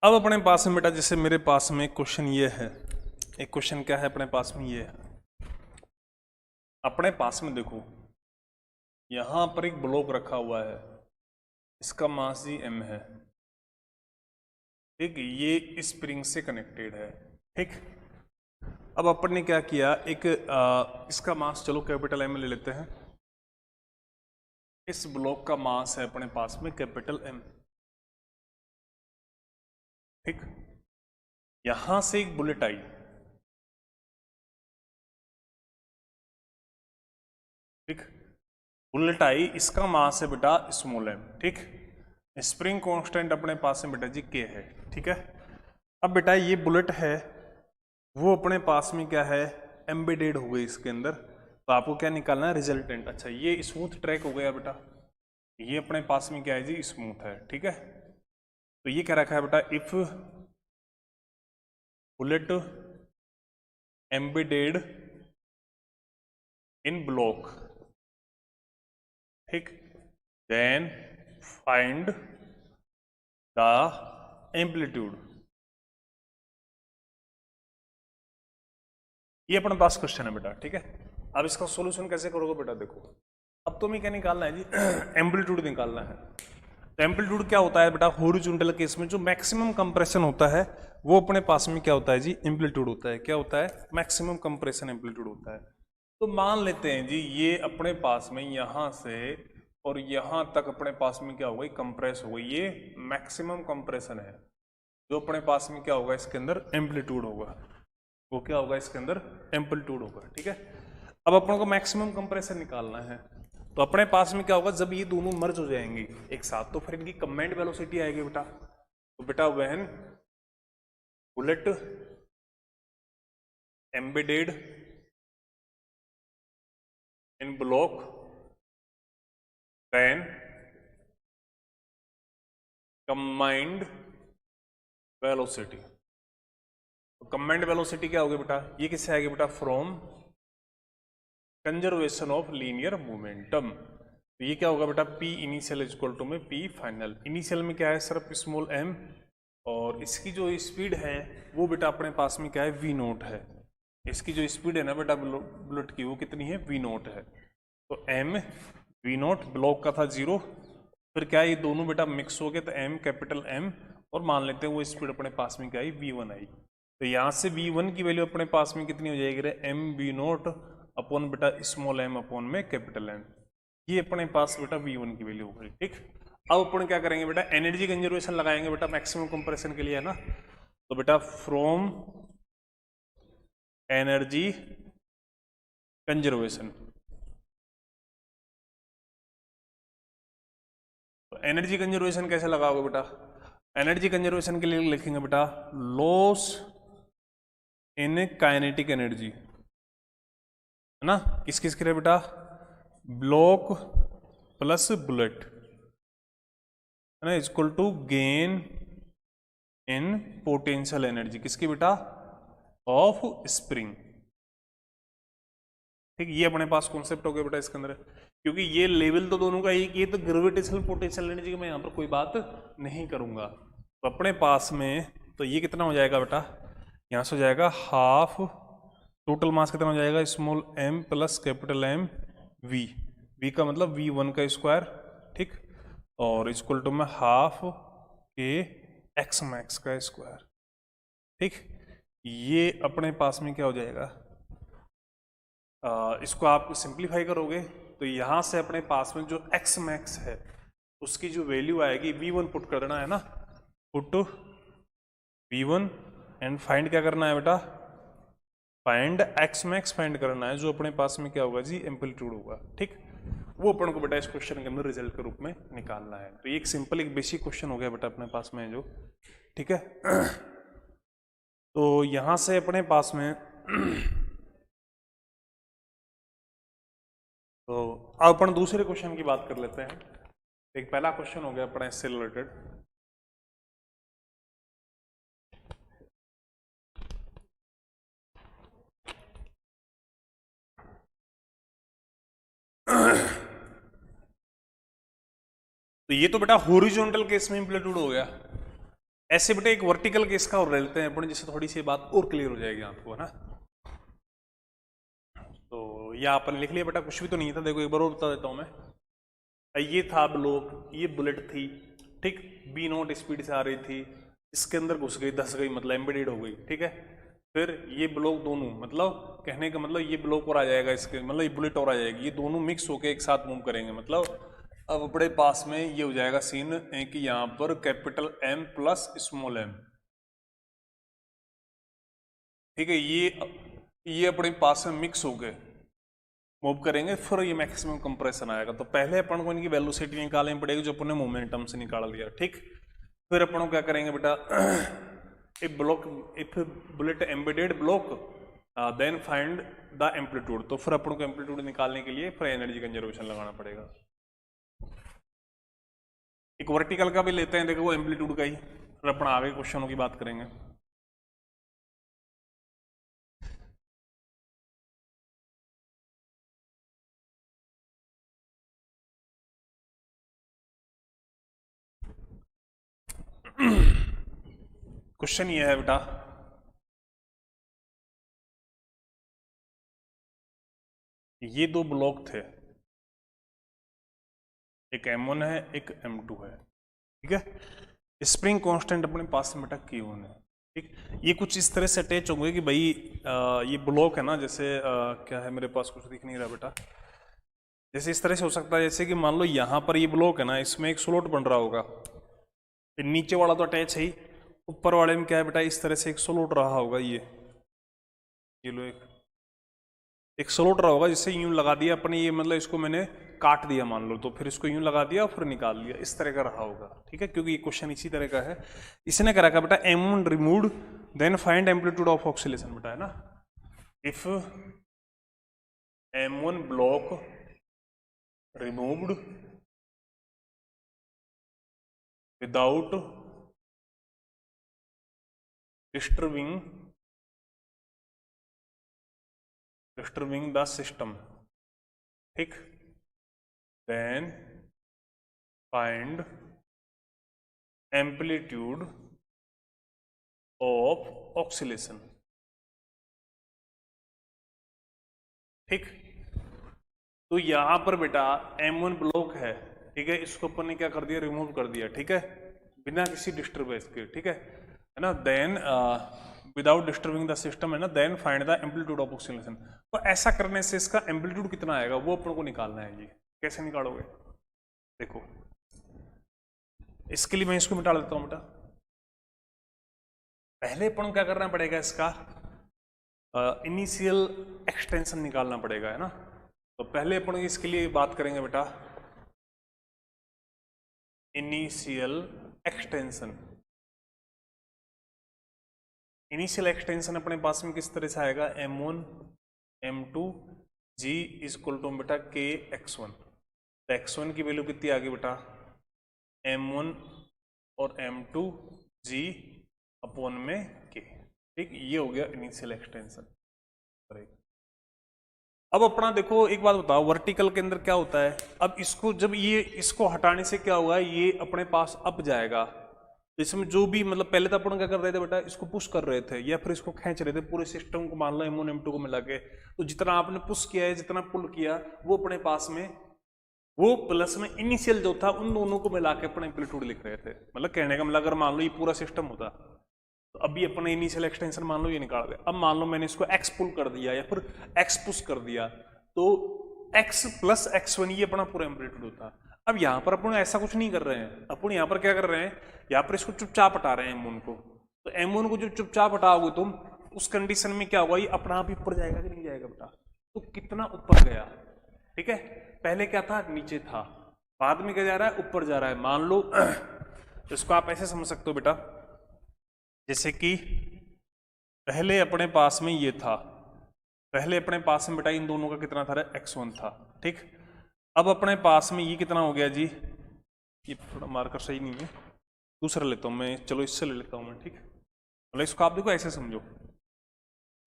अब अपने पास में बेटा जैसे मेरे पास में क्वेश्चन ये है, एक क्वेश्चन क्या है अपने पास में, ये है अपने पास में देखो यहां पर एक ब्लॉक रखा हुआ है, इसका मास जी m है, ठीक, ये स्प्रिंग से कनेक्टेड है, ठीक। अब अपन ने क्या किया, एक इसका मास चलो कैपिटल M ले लेते हैं, इस ब्लॉक का मास है अपने पास में कैपिटल M, ठीक। यहां से एक बुलेट आई, ठीक, बुलेट आई, इसका मास है बेटा स्मॉल m, ठीक। स्प्रिंग कांस्टेंट अपने पास में बेटा जी k है, ठीक है। अब बेटा ये बुलेट है वो अपने पास में क्या है, एम्बेडेड हो गई इसके अंदर, तो आपको क्या निकालना है, रिजल्टेंट। अच्छा ये स्मूथ ट्रैक हो गया बेटा, ये अपने पास में क्या है जी, स्मूथ है, ठीक है। तो ये क्या रखा है बेटा, if bullet embedded in block, ठीक, देन फाइंड द एम्पलीट्यूड। ये अपने पास क्वेश्चन है बेटा, ठीक है। अब इसका सॉल्यूशन कैसे करोगे बेटा, देखो अब तुम्हें क्या निकालना है जी, एम्पलीट्यूड निकालना है। तो एम्पलीट्यूड क्या होता है बेटा, हॉरिजॉन्टल केस में जो मैक्सिमम कंप्रेशन होता है वो अपने पास में क्या होता है जी, एम्पलीट्यूड होता है। क्या होता है, मैक्सिमम कंप्रेशन एम्पलीट्यूड होता है। तो मान लेते हैं जी ये अपने पास में यहां से और यहां तक अपने पास में क्या होगा, कंप्रेस हो गई, ये मैक्सिमम कंप्रेशन है, जो अपने पास में क्या होगा, इसके अंदर एम्पलीट्यूड होगा, वो क्या होगा, इसके अंदर एम्पलीट्यूड होगा, ठीक है। अब अपन को मैक्सिमम कंप्रेशन निकालना है, तो अपने पास में क्या होगा, जब ये दोनों मर्ज हो जाएंगे एक साथ तो फिर इनकी कंबाइंड वेलोसिटी आएगी बेटा। तो बेटा when bullet embedded in block then combined velocity, तो कंबाइंड वेलोसिटी क्या होगी बेटा, ये किससे आएगी बेटा, from conservation of linear momentum. तो ये क्या होगा बेटा, P इनिशियल इक्वल टू में P फाइनल। इनिशियल में क्या है, सिर्फ स्मॉल m, और इसकी जो स्पीड है वो बेटा अपने पास में क्या है, v नोट है। इसकी जो स्पीड है ना बेटा बुलेट की, वो कितनी है, v नोट है। तो m v नोट, ब्लॉक का था 0, फिर क्या है ये दोनों बेटा मिक्स हो गए तो m कैपिटल M, और मान लेते हैं वो स्पीड अपने पास में क्या आई, v1 आई। तो यहाँ से v1 की वैल्यू अपने पास में कितनी हो जाएगी, m v नोट अपॉन बेटा स्मॉल m अपॉन में कैपिटल M, ये अपने पास बेटा v1 की वैल्यू हो गई, ठीक। अब अपन क्या करेंगे बेटा, एनर्जी कंजर्वेशन लगाएंगे बेटा मैक्सिमम कंप्रेशन के लिए, है ना। तो बेटा फ्रॉम एनर्जी कंजर्वेशन, तो एनर्जी कंजर्वेशन कैसे लगाओगे बेटा, एनर्जी कंजर्वेशन के लिए लिखेंगे बेटा लॉस इन काइनेटिक एनर्जी, है ना, किस किस के लिए बेटा, ब्लॉक प्लस बुलेट, है ना, equal to gain in potential energy, किसकी बेटा, ऑफ स्प्रिंग, ठीक। ये अपने पास कॉन्सेप्ट हो गया बेटा इसके अंदर, क्योंकि ये लेवल तो दोनों का एक, ये तो ग्रेविटेशनल पोटेंशियल एनर्जी की मैं यहाँ पर कोई बात नहीं करूंगा। तो अपने पास में तो ये कितना हो जाएगा बेटा, यहाँ से हो जाएगा हाफ, टोटल मास कितना हो जाएगा, small m plus capital M v, v का मतलब v1 का स्क्वायर, ठीक, और इक्वल टू में हाफ के x मैक्स का स्क्वायर, ठीक। ये अपने पास में क्या हो जाएगा, इसको आप सिंप्लीफाई करोगे तो यहाँ से अपने पास में जो x मैक्स है उसकी जो वैल्यू आएगी, v1 पुट कर देना है ना, पुट v1 एंड फाइंड क्या करना है बेटा, फाइंड x मैक्स फाइंड करना है, जो अपने पास में क्या होगा जी, एम्पलीट्यूड होगा, ठीक। वो अपन को बेटा इस क्वेश्चन के अंदर रिजल्ट के रूप में निकालना है। तो ये एक सिंपल एक बेसिक क्वेश्चन हो गया बेटा अपने पास में जो, ठीक है। तो यहां से अपने पास में तो अब अपन दूसरे क्वेश्चन की बात कर लेते हैं। एक पहला क्वेश्चन हो गया अपना इससे रिलेटेड, तो ये तो बेटा हॉरिजॉन्टल केस में एम्पलीट्यूड हो गया, ऐसे बेटे एक वर्टिकल केस का और ले लेते हैं अपन, जिससे थोड़ी सी बात और क्लियर हो जाएगी आपको, है ना। तो यह अपन लिख लिया बेटा, कुछ भी तो नहीं था। देखो एक बार और बता देता हूं मैं। ये था ब्लॉक, ये बुलेट थी, ठीक, बी नॉट स्पीड से आ रही थी, इसके अंदर घुस गई, धस गई, मतलब एम्बेडेड हो गई, ठीक है। फिर ये ब्लॉक दोनों, मतलब कहने का मतलब ये ब्लॉक और आ जाएगा इसके, मतलब ये बुलेट और आ जाएगी, ये दोनों मिक्स होके एक साथ मूव करेंगे। मतलब अब अपने पास में ये हो जाएगा सीन कि यहाँ पर capital M plus small M, ठीक है, ये अपने पास में मिक्स हो गए, मूव करेंगे, फिर ये मैक्सिमम कंप्रेशन आएगा। तो पहले अपन को इनकी वेलोसिटी निकालनी पड़ेगी जो अपन ने मोमेंटम से निकाल दिया, ठीक। फिर अपन को क्या करेंगे बेटा, if bullet embedded block then find the amplitude. तो फिर अपन को एम्पलीट्यूड निकालने के लिए फिर एनर्जी कंजर्वेशन लगाना पड़ेगा। एक वर्टिकल का भी लेते हैं, देखो वो एम्पलीट्यूड का ही, फिर अपन आगे क्वेश्चनों की बात करेंगे। क्वेश्चन ये है बेटा, ये दो ब्लॉक थे, एक M1 है एक M2 है, ठीक है। स्प्रिंग कांस्टेंट अपने पास में बेटा K1 है, ठीक। ये कुछ इस तरह से अटैच होंगे कि भाई ये ब्लॉक है ना, जैसे क्या है, मेरे पास कुछ दिख नहीं रहा बेटा, जैसे इस तरह से हो सकता है, जैसे कि मान लो यहाँ पर ये ब्लॉक है ना, इसमें एक स्लॉट बन रहा होगा, फिर नीचे वाला तो अटैच है ही, ऊपर वाले में क्या है बेटा, इस तरह से एक स्लॉट रहा होगा, ये लो एक स्लॉट रहा होगा, जिससे यूं लगा दिया अपने, ये मतलब इसको मैंने काट दिया मान लो, तो फिर इसको यूं लगा दिया और फिर निकाल लिया, इस तरह का रहा होगा, ठीक है। क्योंकि ये क्वेश्चन इसी तरह का है। इसने करा का बेटा M1 removed then find amplitude of oscillation बेटा, है ना। If M1 block removed without disturbing the system, ठीक, then find amplitude of oscillation, ठीक। तो यहां पर बेटा M1 ब्लॉक है, ठीक है, इसको अपन ने क्या कर दिया, रिमूव कर दिया, ठीक है, बिना किसी डिस्टर्बेंस के, ठीक है ना। Then without disturbing the system, है ना, then find the amplitude of oscillation. तो ऐसा करने से इसका एम्पलीट्यूड कितना आएगा वो अपन को निकालना है। ये कैसे निकालोगे, देखो इसके लिए मैं इसको मिटा देता हूं बेटा। पहले अपन को क्या करना पड़ेगा, इसका इनिशियल एक्सटेंशन निकालना पड़ेगा, है ना। तो पहले अपन इसके लिए बात करेंगे बेटा, इनिशियल एक्सटेंशन। इनिशियल एक्सटेंशन अपने पास में किस तरह से आएगा, M1 M2 G is equal to बेटा K x1। तो x1 की वैल्यू कितनी आ गई बेटा, M1 और M2 G अपॉन में K, ठीक। ये हो गया इनिशियल एक्सटेंशन। अब अपना देखो एक बात बताओ, वर्टिकल के अंदर क्या होता है, अब इसको जब ये इसको हटाने से क्या होगा, ये अपने पास अप जाएगा। इसमें जो भी मतलब पहले तो अपन क्या कर रहे थे बेटा, इसको पुश कर रहे थे या फिर इसको खींच रहे थे पूरे सिस्टम को, मान लो M1 M2 को मिला के। तो जितना आपने पुश किया है, जितना पुल किया, वो अपने पास में वो प्लस में इनिशियल जो था, उन दोनों को मिला के अपने एम्पलीट्यूड लिख रहे थे। मतलब कहने का मतलब अगर मान लो ये पूरा सिस्टम होता, तो अभी अपने इनिशियल एक्सटेंशन मान लो ये निकाल दे। अब मान लो मैंने इसको x पुल कर दिया या फिर x पुश कर दिया, तो x प्लस x1 ये अपना पूरा एम्पलीट्यूड होता। अब यहाँ पर अपन ऐसा कुछ नहीं कर रहे हैं, अपन यहाँ पर क्या कर रहे हैं, यहाँ पर इसको चुपचाप हटा रहे हैं M1 को। तो M1 को जो चुपचाप हटाओगे तुम, उस कंडीशन में क्या होगा, ये अपना आप ही ऊपर जाएगा कि नहीं जाएगा बेटा। तो कितना ऊपर गया, ठीक है। पहले क्या था, नीचे था, बाद में क्या जा रहा है, ऊपर जा रहा है। मान लो तो इसको आप ऐसे समझ सकते हो बेटा, जैसे कि पहले अपने पास में ये था, पहले अपने पास में बेटा इन दोनों का कितना था, x1 था, ठीक। अब अपने पास में ये कितना हो गया जी, ये थोड़ा मार्कर सही नहीं है, दूसरा लेता हूं मैं, चलो इससे ले लेता हूं मैं, ठीक। मतलब इसको आप देखो ऐसे समझो,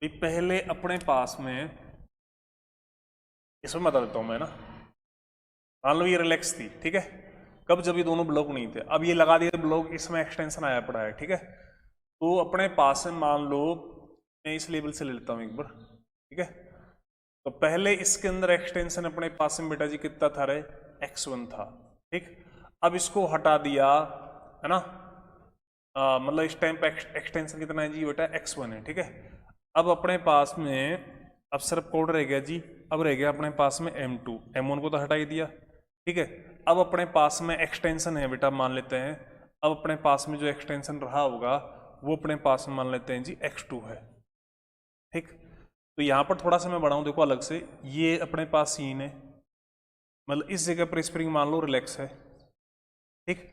पहले अपने पास में, इसमें बता देता हूं मैं ना, मान लो ये रिलैक्स थी, ठीक है। कब, जब ये दोनों ब्लॉक नहीं थे। अब ये लगा दिए ब्लॉक, इसमें एक्सटेंशन आया पड़ा है, ठीक है। तो अपने पास में मान लो, मैं इस लेवल से ले लेता हूँ एक बार, ठीक है। तो पहले इसके अंदर एक्सटेंशन अपने पास में बेटा जी कितना था रे, x1 था, ठीक। अब इसको हटा दिया, है ना, मतलब इस टाइम पे एक्सटेंशन कितना है जी बेटा, x1 है, ठीक है। अब अपने पास में अब सिर्फ कोड रह गया जी, अब रह गया अपने पास में m2, m1 को तो हटा ही दिया, ठीक है। अब अपने पास में एक्सटेंशन है बेटा, मान लेते हैं, अब अपने पास में जो एक्सटेंशन रहा होगा वो अपने पास में मान लेते हैं जी x2 है, ठीक। तो यहाँ पर थोड़ा सा मैं बढ़ाऊँ, देखो अलग से, ये अपने पास सीन है, मतलब इस जगह पर स्प्रिंग मान लो रिलैक्स है, ठीक।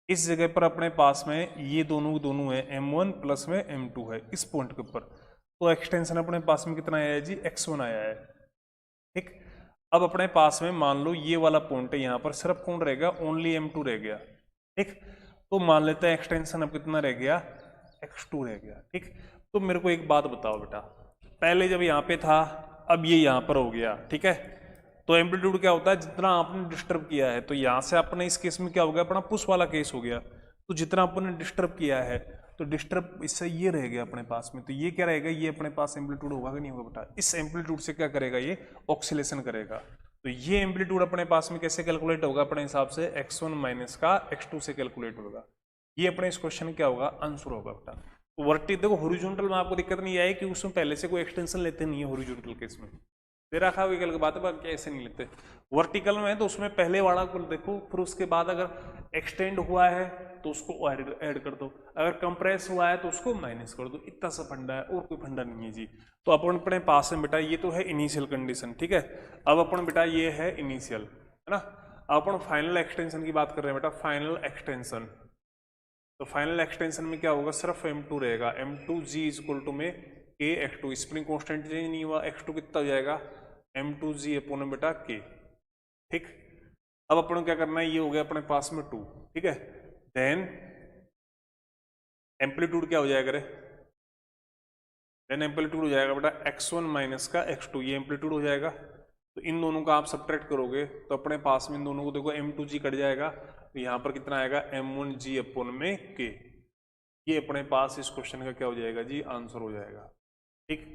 इस जगह पर अपने पास में ये दोनों है, m1 प्लस में m2 है इस पॉइंट के ऊपर। तो एक्सटेंशन अपने पास में कितना आया है जी, x1 आया है, ठीक। अब अपने पास में मान लो ये वाला पॉइंट है, यहाँ पर सिर्फ कौन रहेगा, ओनली m2 रह गया, ठीक। तो मान लेते हैं एक्सटेंशन अब कितना रह गया, x2 रह गया, ठीक। तो मेरे को एक बात बताओ बेटा, पहले जब यहाँ पे था, अब ये यहाँ पर हो गया, ठीक है। तो एम्पलीट्यूड क्या होता है, जितना आपने डिस्टर्ब किया है, तो यहाँ से अपने इस केस में क्या हो गया, अपना पुश वाला केस हो गया। तो जितना आपने डिस्टर्ब किया है, तो डिस्टर्ब इससे ये रह गया अपने पास में, तो ये क्या रहेगा, ये अपने पास एम्पलीट्यूड होगा कि नहीं होगा बेटा, इस एम्पलीट्यूड से क्या करेगा, ये ऑक्सीलेशन करेगा। तो ये एम्पलीट्यूड अपने पास में कैसे कैलकुलेट होगा, अपने हिसाब से x1 माइनस का x2 से कैलकुलेट होगा। ये अपने इस क्वेश्चन क्या होगा, आंसर होगा बेटा। तो वर्टी देखो, हॉरिजॉन्टल में आपको दिक्कत नहीं आई कि उसमें पहले से कोई एक्सटेंशन लेते नहीं है हॉरिजॉन्टल केस में, दे रखा हुआ अलग बात है, बाकी ऐसे नहीं लेते। वर्टिकल में तो उसमें पहले वाला को देखो, फिर उसके बाद अगर एक्सटेंड हुआ है तो उसको ऐड कर दो, अगर कंप्रेस हुआ है तो उसको माइनस कर दो, इतना सा फंडा है, और कोई फंडा नहीं है जी। तो अपन अपने पास में बेटा ये तो है इनिशियल कंडीशन, ठीक है। अब अपन बेटा ये है इनिशियल, है ना। अब अपन फाइनल एक्सटेंशन की बात कर रहे हैं बेटा, फाइनल एक्सटेंशन। तो फाइनल एक्सटेंशन में क्या होगा, सिर्फ m2 रहेगा, m2g इक्वल टू में k x2, spring constant change नहीं हुआ, x2 कितना हो जाएगा, m2g अपॉन बेटा k, ठीक। अब अपन को क्या करना है, ये हो गया अपने पास में 2, ठीक है। देन एम्पलीट्यूड क्या हो जाएगा रे, देन एम्पलीट्यूड हो जाएगा बेटा x1 माइनस का x2, ये एम्पलीट्यूड हो जाएगा। तो इन दोनों का आप सब्ट्रैक्ट करोगे तो अपने पास में इन दोनों को देखो, m2g कट जाएगा, तो यहाँ पर कितना आएगा, m1g अपॉन में k। ये अपने पास इस क्वेश्चन का क्या हो जाएगा जी, आंसर हो जाएगा, ठीक।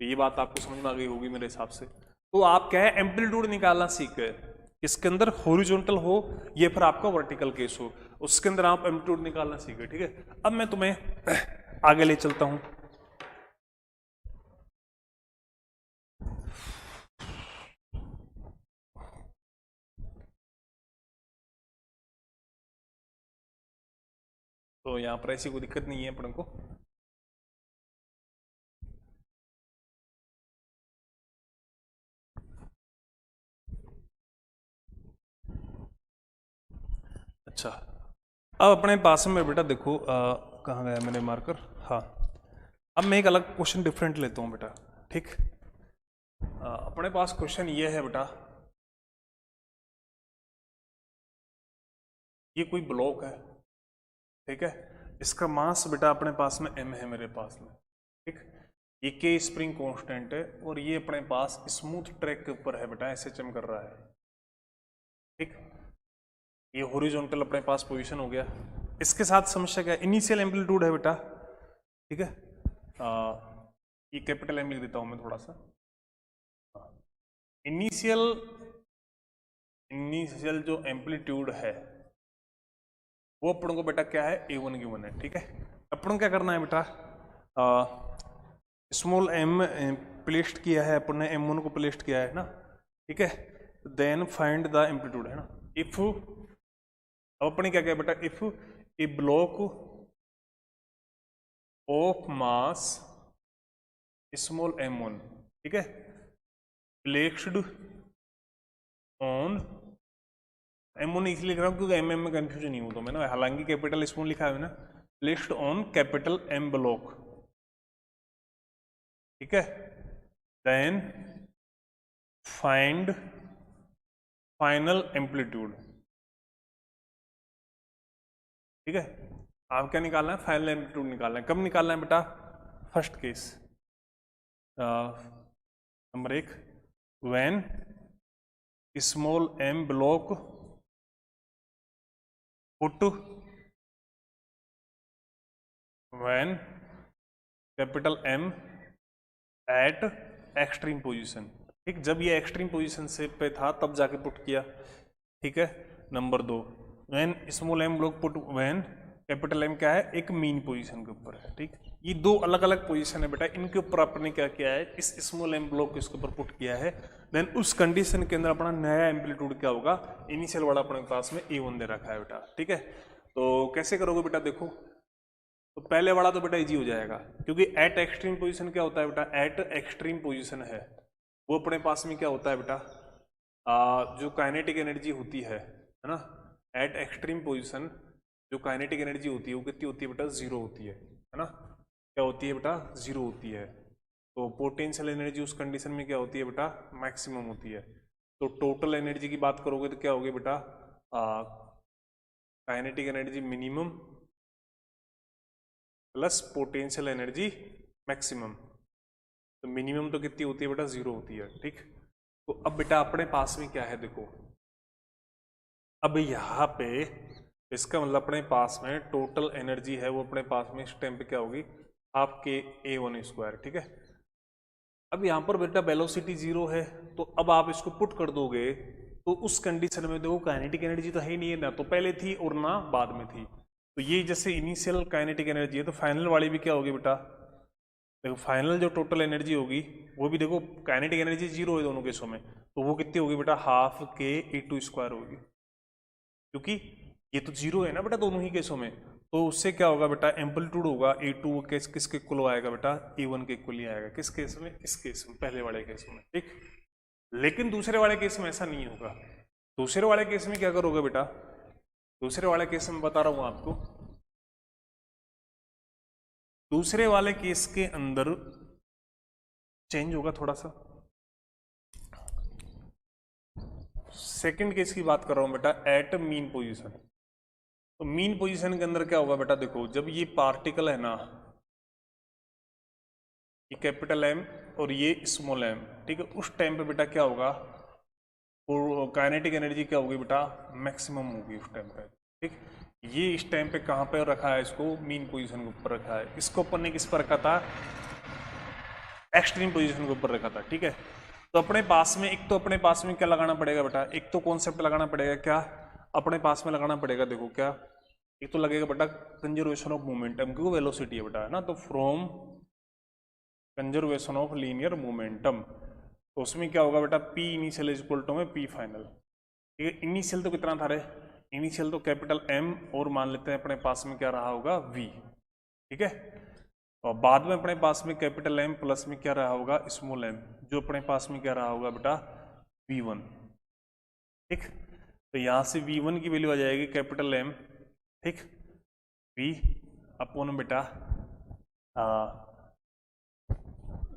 तो ये बात आपको समझ में आ गई होगी मेरे हिसाब से। तो आप क्या है, एम्पलीट्यूड निकालना सीख गए, इसके अंदर हॉरिजॉन्टल हो ये फिर आपका वर्टिकल केस हो, उसके अंदर आप एम्पलीट्यूड निकालना सीख गए, ठीक है। अब मैं तुम्हें आगे ले चलता हूं। तो यहां पर ऐसी कोई दिक्कत नहीं है अपन को। अच्छा, अब अपने पास में बेटा देखो, कहाँ गया मेरे मार्कर, हाँ। अब मैं एक अलग क्वेश्चन डिफरेंट लेता हूँ बेटा, ठीक। अपने पास क्वेश्चन ये है बेटा, ये कोई ब्लॉक है, ठीक है। इसका मास बेटा अपने पास में m है मेरे पास में, ठीक। ये k स्प्रिंग कांस्टेंट है, और ये अपने पास स्मूथ ट्रैक के ऊपर है बेटा, SHM कर रहा है, ठीक। ये हॉरिजॉन्टल अपने पास पोजीशन हो गया। इसके साथ समस्या क्या है, इनिशियल एम्पलीट्यूड है बेटा, ठीक है। ये कैपिटल M लिख देता हूं मैं थोड़ा सा। इनिशियल जो एम्पलीट्यूड है वो अपन को बेटा क्या है, A1 गिवन है, ठीक है। अपन को क्या करना है बेटा, स्मॉल m प्लेस्ड किया है अपन ने, m1 को प्लेस्ड किया है ना, ठीक है। देन फाइंड द एम्पलीट्यूड, है ना। इफ, अब अपन ने क्या किया बेटा, if A block of mass small m1, ठीक है, प्लेस्ड ऑन, m1 इसलिए लिख रहा हूं क्योंकि mm में कंफ्यूजन नहीं हो तो मैं ना, हालांकि कैपिटल स्मॉल लिखा है ना, placed on capital M block, ठीक है। देन फाइंड फाइनल एम्पलीट्यूड, ठीक है। आप क्या निकालना है, फाइनल एम्पलीट्यूड निकालना है। कब निकालना है बेटा, first case number 1, when small m block put when capital M at extreme position. ठीक, जब ये एक्सट्रीम पोजीशन से पे था तब जाके पुट किया। ठीक है, number 2, when small M block put when capital M क्या है, एक मीन पोजीशन के ऊपर है। ठीक, ये दो अलग अलग पोजीशन है बेटा, इनके ऊपर आपने क्या किया है, इस स्मॉल एम ब्लॉक को इसके ऊपर पुट किया है। देन उस कंडीशन के अंदर अपना नया एम्पलीट्यूड क्या होगा, इनिशियल वाला अपने पास में A1 दे रखा है बेटा। ठीक है, तो कैसे करोगे बेटा, देखो तो पहले वाला तो बेटा इजी हो जाएगा, क्योंकि एट एक्सट्रीम पोजीशन क्या होता है बेटा, एट एक्सट्रीम पोजीशन है वो अपने पास में क्या होता है बेटा, जो काइनेटिक एनर्जी होती है ना, एट एक्सट्रीम पोजीशन जो काइनेटिक एनर्जी होती है वो कितनी होती है बेटा, 0 होती है ना। क्या होती है बेटा, 0 होती है। तो पोटेंशियल एनर्जी उस कंडीशन में क्या होती है बेटा, मैक्सिमम होती है। तो टोटल एनर्जी की बात करोगे तो क्या होगी बेटा, kinetic energy minimum plus potential energy maximum. तो मिनिमम तो कितनी होती है बेटा, 0 होती है। ठीक, तो अब बेटा अपने पास में क्या है, देखो अब यहाँ पे इसका मतलब अपने पास में टोटल एनर्जी है वो अपने पास में इस टाइम पे क्या होगी, हाफ के A1 स्क्वायर। ठीक है, अब यहाँ पर बेटा वेलोसिटी 0 है, तो अब आप इसको पुट कर दोगे तो उस कंडीशन में देखो काइनेटिक एनर्जी तो है ही नहीं है, ना तो पहले थी और ना बाद में थी। तो ये जैसे इनिशियल काइनेटिक एनर्जी है, तो फाइनल वाली भी क्या होगी बेटा, देखो फाइनल जो टोटल एनर्जी होगी वो भी देखो काइनेटिक एनर्जी 0 है दोनों केसों में, तो वो कितनी होगी बेटा, हाफ के A2 स्क्वायर होगी, क्योंकि ये तो 0 है ना बेटा दोनों ही केसों में। तो उससे क्या होगा बेटा, एम्पलीट्यूड होगा A2 किसके इक्वल आएगा बेटा, A1 के इक्वल ही आएगा। किस केस में, इस केस में, पहले वाले केस में। ठीक, लेकिन दूसरे वाले केस में ऐसा नहीं होगा। दूसरे वाले केस में क्या करोगे बेटा, दूसरे वाले केस में बता रहा हूं आपको, दूसरे वाले केस के अंदर चेंज होगा थोड़ा सा। सेकंड केस की बात कर रहा हूं बेटा, एट मीन पोजीशन। तो मीन पोजीशन के अंदर क्या होगा बेटा, देखो जब ये पार्टिकल है ना, ये कैपिटल एम और ये स्मॉल एम, ठीक है, उस टाइम पे बेटा क्या होगा, काइनेटिक एनर्जी क्या होगी बेटा, मैक्सिमम होगी उस टाइम पे। ठीक, ये इस टाइम पे कहां पे रखा है, इसको मीन पोजीशन के ऊपर रखा है। इसको अपन ने किस पर रखा था, एक्सट्रीम पोजीशन के ऊपर रखा था। ठीक है, तो अपने पास में एक तो अपने पास में क्या लगाना पड़ेगा बेटा, एक तो कॉन्सेप्ट लगाना पड़ेगा, क्या अपने पास में लगाना पड़ेगा, देखो क्या, एक तो लगेगा बेटा कंजर्वेशन ऑफ मोमेंटम, क्योंकि वेलोसिटी है बेटा, है ना। तो from conservation of linear momentum, तो उसमें क्या होगा बेटा, P initial is equal to में P फाइनल। ठीक है, इनिशियल तो कितना था रे, इनिशियल तो कैपिटल M और मान लेते हैं अपने पास में क्या रहा होगा, V। ठीक है, और बाद में अपने पास में कैपिटल M प्लस में क्या रहा होगा, स्मॉल m, जो अपने पास में क्या रहा होगा बेटा, V1। ठीक, तो यहां से V1 की वैल्यू आ जाएगी कैपिटल M, ठीक, V अपॉन बेटा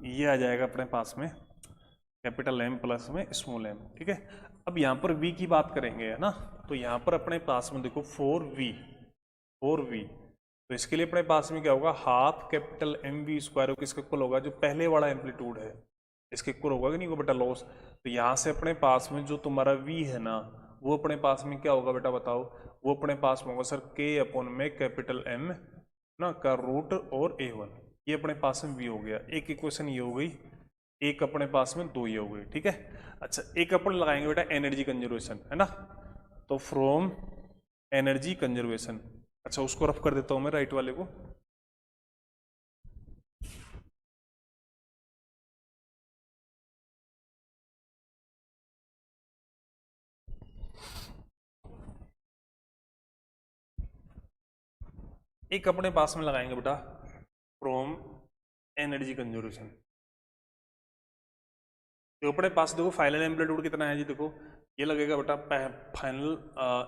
ये आ जाएगा अपने पास में कैपिटल M प्लस में स्मॉल m। ठीक है, अब यहाँ पर V की बात करेंगे, है ना, तो यहाँ पर अपने पास में देखो 4V, तो इसके लिए अपने पास में क्या होगा, हाफ कैपिटल MV स्क्वायर किसके इक्वल होगा, जो पहले वाला एम्पलीट्यूड है इसके इक्वल होगा कि नहीं होगा बेटा, लॉस। तो यहाँ से अपने पास में जो तुम्हारा V है ना, वो अपने पास में क्या होगा बेटा, बताओ, वो अपने पास में होगा सर K अपॉन में कैपिटल M ना का रूट और A1, ये अपने पास में V हो गया। एक इक्वेशन ये हो गई, एक अपने पास में 2 ये हो गई। ठीक है, अच्छा एक अपन लगाएंगे बेटा एनर्जी कंजर्वेशन, है ना, तो फ्रॉम एनर्जी कंजर्वेशन, अच्छा उसको रफ कर देता हूं मैं राइट वाले को। एक अपने पास में लगाएंगे बेटा फ्रॉम एनर्जी कंजर्वेशन, तो अपने पास देखो फाइनल एम्पलीट्यूड कितना है जी, देखो ये लगेगा बेटा फाइनल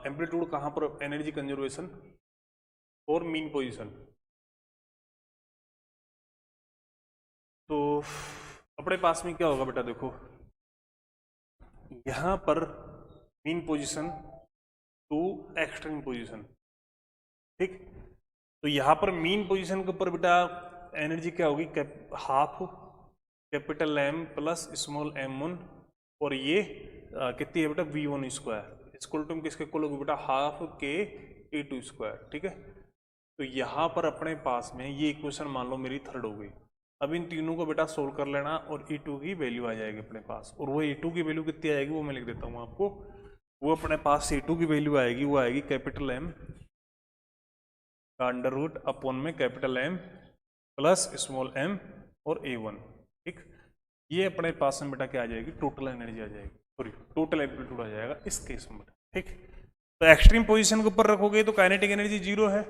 एम्पलीट्यूड कहां पर, एनर्जी कंजर्वेशन और मीन पोजीशन। तो अपने पास में क्या होगा बेटा, देखो यहां पर mean position to extreme position. ठीक, तो यहां पर मीन पोजीशन के ऊपर बेटा एनर्जी क्या होगी, half capital M plus small m1, और ये कितनी है बेटा V1 स्क्वायर, इसको तुम किसके इक्वल होगी बेटा, हाफ के E2², ठीक है। तो यहाँ पर अपने पास में ये इक्वेशन मान लो मेरी थर्ड हो गई। अब इन तीनों को बेटा सोल्व कर लेना और E2 की वैल्यू आ जाएगी अपने पास, और वो E2 की वैल्यू कितनी आएगी वो मैं लिख देता हूँ आपको। वो अपने पास E2 की वैल्यू आएगी, वो आएगी कैपिटल M का अंडर रूट अपॉन में capital M plus small m और A1, ठीक। ये अपने पास में बेटा क्या आ जाएगी, टोटल एनर्जी आ जाएगी, सॉरी टोटल एम्पलीट्यूड आ जाएगा इस केस में, ठीक। तो एक्सट्रीम पोजीशन के ऊपर रखोगे तो काइनेटिक एनर्जी जीरो है,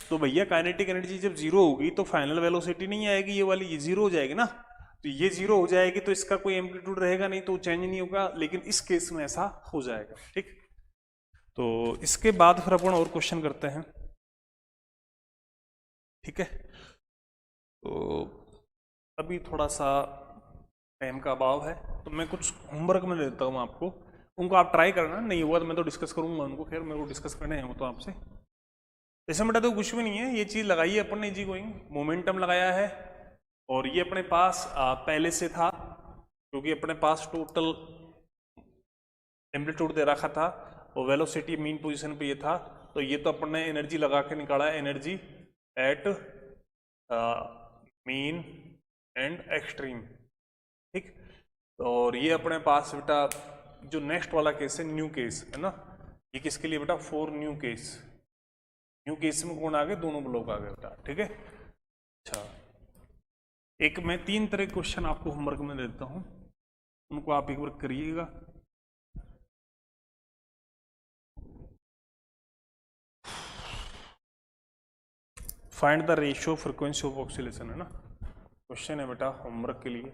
तो भैया काइनेटिक एनर्जी जब जीरो होगी तो फाइनल वेलोसिटी नहीं आएगी, ये वाली ये जीरो हो जाएगी ना। तो ये जीरो हो जाएगी तो इसका कोई एम्पलीट्यूड रहेगा नहीं, तो चेंज नहीं होगा, लेकिन इस केस में ऐसा हो जाएगा, ठीक। तो इसके बाद फिर अपन और क्वेश्चन करते हैं, ठीक है। तो अभी थोड़ा सा टाइम का अभाव है, तो मैं कुछ होमवर्क में देता हूँ आपको, उनको आप ट्राई करना, नहीं हुआ तो मैं तो डिस्कस करूंगा उनको, खैर मेरे को डिस्कस करने हैं वो तो आपसे। जैसे बेटा तो कुछ भी नहीं है, ये चीज़ लगाई है अपन ने, इजी गोइंग मोमेंटम लगाया है, और ये अपने पास पहले से था, क्योंकि अपने पास टोटल एम्पलीट्यूड दे रखा था और वेलोसिटी मीन पोजीशन पे ये था, तो ये तो अपन ने एनर्जी लगा के निकाला है, energy at mean and extreme, ठीक। और ये अपने पास बेटा जो नेक्स्ट वाला केस है न्यू केस है ना, ये किसके लिए बेटा, for new case, new case में कौन आ गए, दोनों ब्लॉक आ गए बेटा, ठीक है। अच्छा, एक मैं 3 तरह के क्वेश्चन आपको होमवर्क में देता हूं, उनको आप एक बार करिएगा। Find the ratio frequency of oscillation है ना, क्वेश्चन है बेटा होमवर्क के लिए,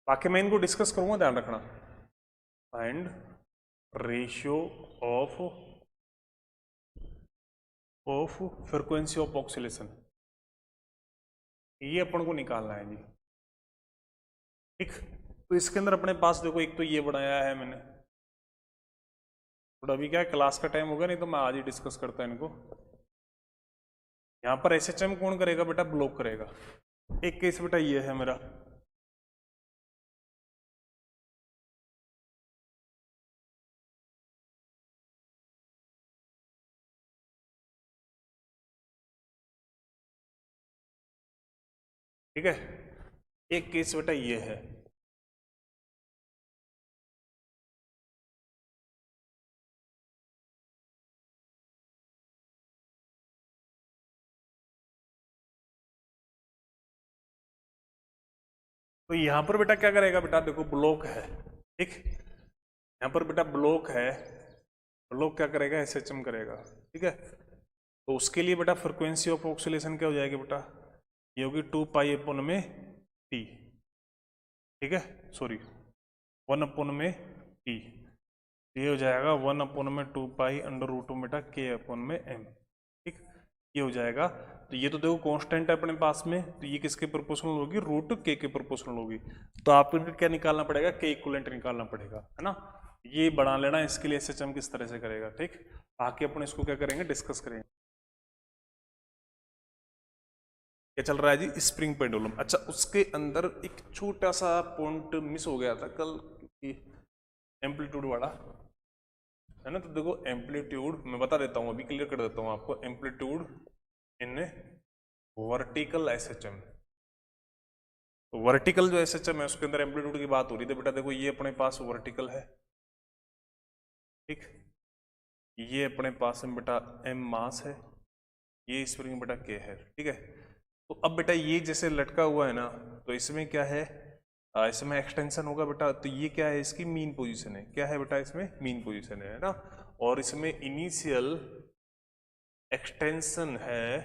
बाकी मैं इनको डिस्कस करूंगा, ध्यान रखना। Find ratio of frequency of oscillation, ये अपन को निकालना है जी, ठीक। तो इसके अंदर अपने पास देखो, एक तो ये बनाया है मैंने, थोड़ा अभी क्या है क्लास का टाइम होगा, नहीं तो मैं आज ही डिस्कस करता इनको। यहाँ पर SHM कौन करेगा बेटा, ब्लॉक करेगा। एक केस बेटा ये है मेरा, ठीक है। एक केस बेटा ये है, तो यहां पर बेटा क्या करेगा बेटा, देखो ब्लॉक है, ठीक। यहां पर बेटा ब्लॉक है, ब्लॉक क्या करेगा, SHM करेगा, ठीक है। तो उसके लिए बेटा फ्रीक्वेंसी ऑफ ऑक्सीलेशन क्या हो जाएगी बेटा, ये होगी 2π/T, ठीक है, सॉरी 1/T, ये हो जाएगा 1/2π√2 बेटा K/m, ठीक, ये हो जाएगा। तो ये तो देखो कांस्टेंट है अपने पास में, तो ये किसके प्रोपोर्शनल होगी, √K के प्रोपोर्शनल होगी, तो आपको इनका क्या निकालना पड़ेगा, K इक्विवेलेंट निकालना पड़ेगा, है ना। ये बना लेना, इसके लिए SHM किस तरह से करेगा, ठीक। आके अपन इसको क्या करेंगे, डिस्कस करेंगे। क्या चल रहा है जी, स्प्रिंग पेंडुलम। अच्छा, उसके अंदर एक छोटा सा पॉइंट मिस हो गया था कल, एम्पलीट्यूड वाला है ना। तो देखो एम्पलीट्यूड मैं बता देता हूँ, अभी क्लियर कर देता हूँ आपको, एम्पलीट्यूड इन वर्टिकल SHM। तो वर्टिकल जो SHM है उसके अंदर एम्पलीट्यूड की बात हो रही थी बेटा, देखो ये अपने पास वर्टिकल है, ठीक। ये अपने पास में बेटा M मास है, ये स्प्रिंग बेटा K है, ठीक है। तो अब बेटा ये जैसे लटका हुआ है ना, तो इसमें क्या है, इसमें एक्सटेंशन होगा बेटा, तो ये क्या है, इसकी मीन पोजीशन है, क्या है बेटा, इसमें मीन पोजीशन है ना। और इसमें इनिशियल एक्सटेंशन है,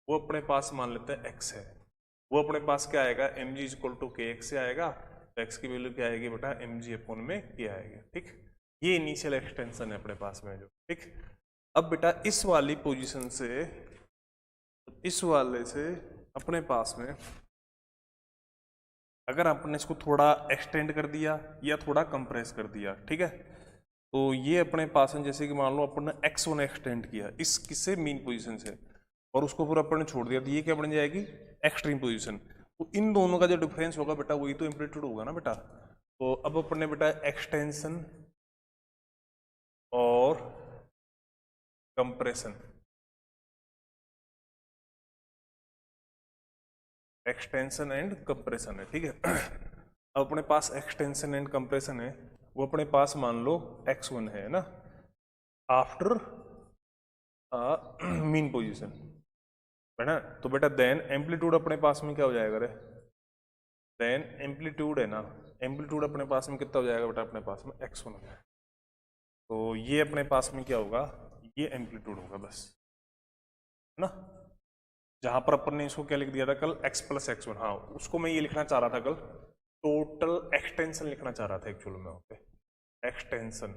वो अपने पास मान लेते हैं x है, वो अपने पास क्या आएगा, mg=kx से आएगा, तो x की वैल्यू क्या आएगी बेटा, mg/k आएगी, ठीक। ये इनिशियल एक्सटेंशन है अपने पास में जो, ठीक। अब बेटा इस वाली पोजीशन से, इस वाले से अपने पास में अगर आपने इसको थोड़ा एक्सटेंड कर दिया या थोड़ा कंप्रेस कर दिया, ठीक है, तो ये अपने पास में जैसे कि मान लो अपन ने x1 एक्सटेंड किया इस किससे, मीन पोजीशन से, और उसको पूरा अपन ने छोड़ दिया, तो ये क्या बन जाएगी, एक्सट्रीम पोजीशन। तो इन दोनों का जो डिफरेंस होगा बेटा वही तो एम्पलीट्यूड होगा ना बेटा। तो अब अपन ने बेटा एक्सटेंशन और कंप्रेशन, एक्सटेंशन एंड कंप्रेशन है, ठीक है। अब अपने पास एक्सटेंशन एंड कंप्रेशन है, वो अपने पास मान लो x1 है ना, आफ्टर मीन पोजीशन है ना। तो बेटा देन एम्पलीट्यूड अपने पास में क्या हो जाएगा रे, देन एम्पलीट्यूड है ना, एम्पलीट्यूड अपने पास में कितना हो जाएगा बेटा, अपने पास में x1 हो जाएगा। तो ये अपने पास में क्या होगा, ये एम्पलीट्यूड होगा बस, है ना। जहां पर अपन ने इसको क्या लिख दिया था कल, x प्लस x1, हाँ उसको मैं ये लिखना चाह रहा था कल, टोटल एक्सटेंशन लिखना चाह रहा था एक्चुअल में, ओके एक्सटेंशन,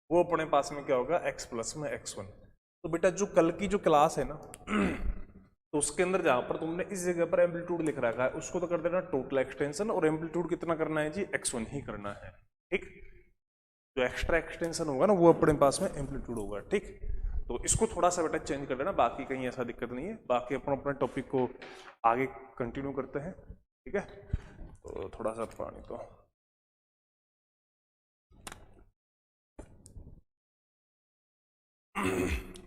वो अपने पास में क्या होगा, x प्लस में x1। तो बेटा जो कल की जो क्लास है ना तो उसके अंदर जहां पर तुमने इस जगह पर एम्पलीट्यूड लिख रखा है उसको तो कर देना टोटल एक्सटेंशन, और एम्पलीट्यूड कितना करना है जी, x1 ही करना है, ठीक। जो एक्स्ट्रा एक्सटेंशन होगा ना वो अपने पास में एम्पलीट्यूड होगा, ठीक। तो इसको थोड़ा सा बेटा चेंज कर देना, बाकी कहीं ऐसा दिक्कत नहीं है, बाकी अपन अपने टॉपिक को आगे कंटिन्यू करते हैं, ठीक है। तो थोड़ा सा पानी तो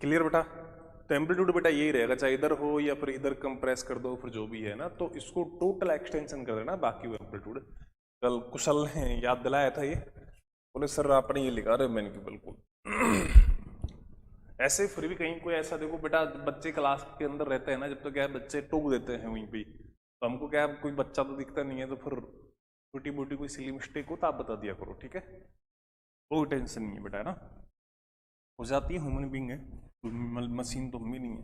क्लियर बेटा। तो एम्पलीट्यूड बेटा यही रहेगा, चाहे इधर हो या फिर इधर कंप्रेस कर दो, फिर जो भी है ना, तो इसको टोटल एक्सटेंशन कर देना, बाकी वो एम्पलीट्यूड। कल कुशल ने याद दिलाया था ये, बोले सर आपने ये लिखा रहे, मैंने कि बिल्कुल ऐसे फिर भी कहीं कोई ऐसा देखो बेटा, बच्चे क्लास के अंदर रहते हैं ना जब तो क्या है, बच्चे टोक देते हैं वहीं पे, तो हमको क्या है कोई बच्चा तो दिखता नहीं है, तो फिर छोटी मोटी कोई सिली मिस्टेक हो तो आप बता दिया करो, ठीक है। कोई टेंशन नहीं है बेटा, है ना, हो जाती है, ह्यूमन बीइंग है, मशीन तो हम भी नहीं है।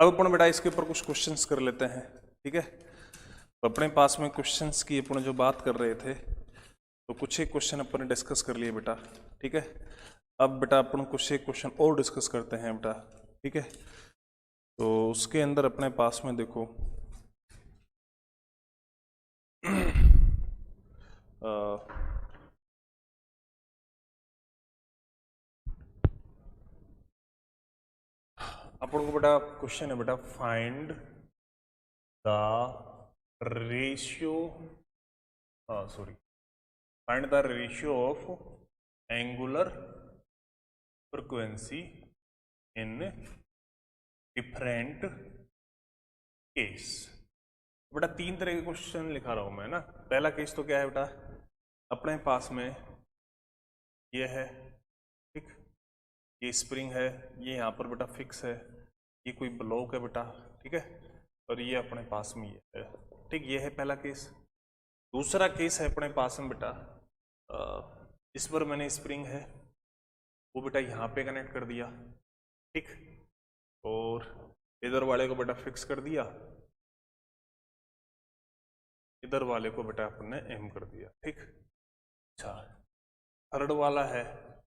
अब अपन बेटा इसके ऊपर कुछ क्वेश्चंस कर लेते हैं, ठीक है। तो अपने पास में क्वेश्चंस की अपन जो बात कर रहे थे, तो कुछ एक क्वेश्चन अपन ने डिस्कस कर लिए बेटा, ठीक है। अब बेटा अपन कुछ एक क्वेश्चन और डिस्कस करते हैं बेटा, ठीक है। तो उसके अंदर अपने पास में देखो अपन को बेटा क्वेश्चन है बेटा, find the ratio, sorry, find the ratio of angular frequency in different case. बेटा तीन तरह के क्वेश्चन लिखा रहा हूं मैं ना। पहला केस तो क्या है बेटा, अपने पास में ये है, ठीक, ये स्प्रिंग है, ये यहाँ पर बेटा फिक्स है, ये कोई ब्लॉक है बेटा, ठीक है, और ये अपने पास में ये है, ठीक, ये है पहला केस। दूसरा केस है अपने पास में बेटा, इस पर मैंने स्प्रिंग है वो बेटा यहाँ पे कनेक्ट कर दिया, ठीक, और इधर वाले को बेटा फिक्स कर दिया, इधर वाले को बेटा अपन ने एम कर दिया, ठीक। अच्छा, थर्ड वाला है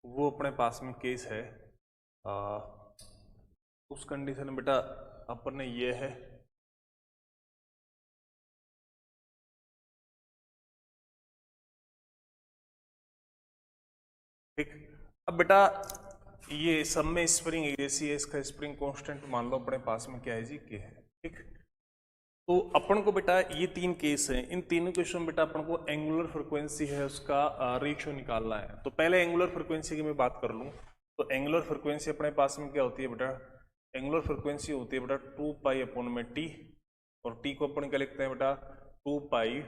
वो अपने पास में केस है, उस कंडीशन में बेटा अपन ने ये है, ठीक। अब बेटा ये सब में स्प्रिंग ऐसी है, इसका स्प्रिंग कांस्टेंट मान लो अपने पास में क्या है जी, के है, ठीक। तो अपन को बेटा ये तीन केस हैं, इन तीनों केसों में बेटा अपन को एंगुलर फ्रीक्वेंसी है उसका रेशियो निकालना है। तो पहले एंगुलर फ्रीक्वेंसी की मैं बात कर लूँ, तो एंगुलर फ्रीक्वेंसी अपने पास में क्या होती है बेटा, एंगुलर फ्रीक्वेंसी होती है बेटा 2 पाई अपॉन में टी, और टी को अपन क्या लिखते हैं बेटा 2 pi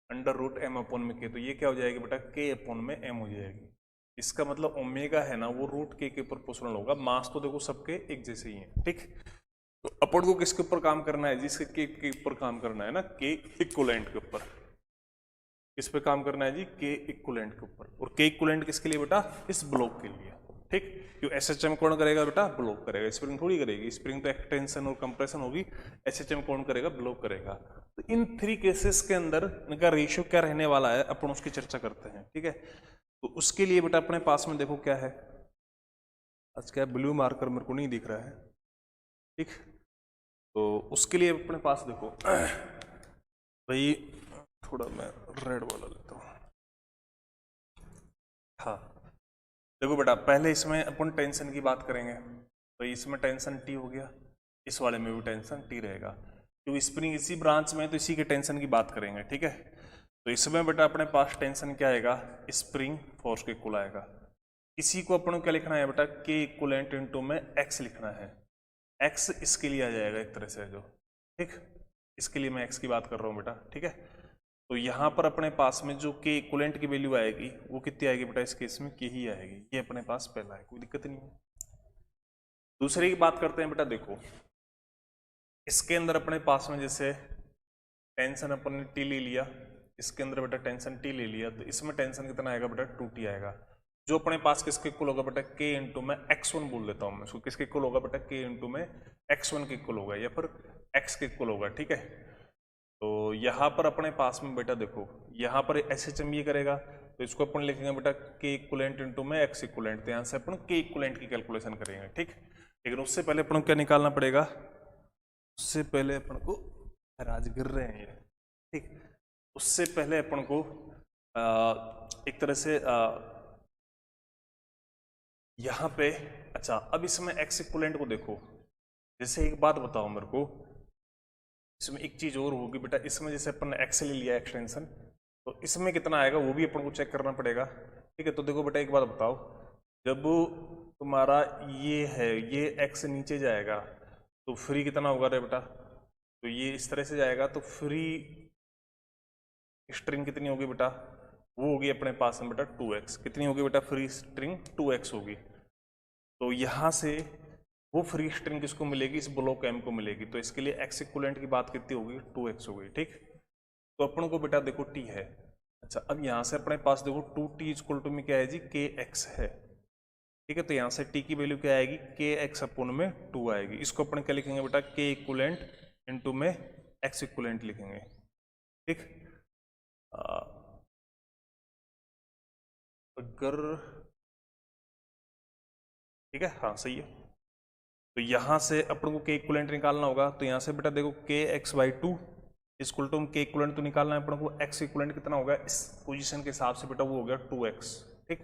under root M upon में के, तो ये क्या हो जाएगी बेटा के अपॉन में एम हो जाएगी। इसका मतलब ओमेगा है ना वो रूट के प्रोपोर्शनल होगा, मास तो देखो सबके एक जैसे ही है, ठीक। तो अपन को किसके ऊपर काम करना है, जिसके के ऊपर काम करना है ना, के इक्विवेलेंट के ऊपर। किस पे काम करना है जी, के इक्विवेलेंट के ऊपर। और के इक्विवेलेंट किसके लिए बेटा, इस ब्लॉक के लिए, ठीक। क्यों एसएचएम कौन करेगा बेटा, ब्लॉक करेगा, स्प्रिंग थोड़ी करेगी, स्प्रिंग तो एक्सटेंशन और कंप्रेशन होगी, एसएचएम कौन करेगा, ब्लॉक करेगा। तो इन थ्री केसेस के अंदर इनका रेशियो क्या रहने वाला है अपन उसकी चर्चा करते हैं, ठीक है। तो उसके लिए बेटा अपने पास में देखो क्या है, आज क्या ब्लू मार्कर मेरे को नहीं दिख रहा है, ठीक। तो उसके लिए अपने पास देखो भाई, थोड़ा मैं रेड वाला लेता हूँ, हाँ देखो बेटा पहले इसमें अपन टेंशन की बात करेंगे, तो इसमें टेंशन टी हो गया, इस वाले में भी टेंशन टी रहेगा। क्योंकि स्प्रिंग इसी ब्रांच में है तो इसी के टेंशन की बात करेंगे, ठीक है। तो इसमें बेटा अपने पास टेंशन क्या आएगा, स्प्रिंग फोर्स के इक्वल आएगा। इसी को अपन को क्या लिखना है बेटा, के इक्वलेंट इनटू में एक्स लिखना है। एक्स इसके लिए आ जाएगा एक तरह से जो, ठीक, इसके लिए मैं एक्स की बात कर रहा हूँ बेटा, ठीक है। तो यहाँ पर अपने पास में जो के इक्वलेंट की वैल्यू आएगी वो कितनी आएगी बेटा, इस केस में के ही आएगी। ये अपने पास पहला है, कोई दिक्कत नहीं है। दूसरे की बात करते हैं बेटा, देखो इसके अंदर अपने पास में जैसे टेंशन अपन ने टी ले लिया, इसके अंदर बेटा टेंशन टी ले लिया, तो इसमें टेंशन कितना आएगा बेटा, 2t आएगा। जो अपने पास किसके इक्वल होगा बेटा, के इंटू में x1 बोल देता हूँ मैं इसको, किसके इक्वल होगा बेटा, के इंटू में x1 के इक्वल होगा या फिर x के इक्वल होगा, ठीक है। तो यहाँ पर अपने पास में बेटा देखो, यहाँ पर SHM ये करेगा तो इसको अपन लिखेंगे बेटा के इक्वलेंट इंटू में x इक्वलेंट, तो यहाँ से अपन के इक्वलेंट की कैलकुलेशन करेंगे, ठीक। लेकिन उससे पहले अपन को क्या निकालना पड़ेगा, उससे पहले अपन को राज गिर रहे हैं ये, ठीक। उससे पहले अपन को एक तरह से यहाँ पे, अच्छा अब इसमें x इक्वलेंट को देखो, जैसे एक बात बताओ मेरे को, इसमें एक चीज और होगी बेटा, इसमें जैसे अपन ने x ले लिया एक्सटेंशन, तो इसमें कितना आएगा वो भी अपन को चेक करना पड़ेगा, ठीक है। तो देखो बेटा एक बात बताओ, जब तुम्हारा ये है, ये x नीचे जाएगा तो फ्री कितना होगा रे बेटा, तो ये इस तरह से जाएगा तो फ्री स्ट्रिंग कितनी होगी बेटा, वो होगी अपने पास में बेटा 2x, कितनी होगी बेटा, फ्री स्ट्रिंग 2x होगी। तो यहाँ से वो फ्री स्ट्रिंग किसको मिलेगी, इस ब्लॉक m को मिलेगी, तो इसके लिए x इक्वलेंट की बात कितनी होगी, 2x होगी, ठीक। तो अपन को बेटा देखो t है, अच्छा अब यहाँ से अपने पास देखो 2t इक्वल टू में क्या है जी, kx है, ठीक है। तो यहाँ से t की वैल्यू क्या आएगी, kx अपन में 2 आएगी। इसको अपन क्या लिखेंगे बेटा, k इक्वलेंट इनटू में x इक्वलेंट लिखेंगे, ठीक। अगर ठीक है, हाँ सही है। तो यहां से अपन को के इक्वलेंट निकालना होगा, तो यहां से बेटा देखो के एक्स बाई 2 इक्वल टू के इक्वलेंट तो निकालना है अपन को, एक्स इक्वलेंट कितना होगा इस पोजीशन के हिसाब से बेटा, वो हो गया 2x, ठीक।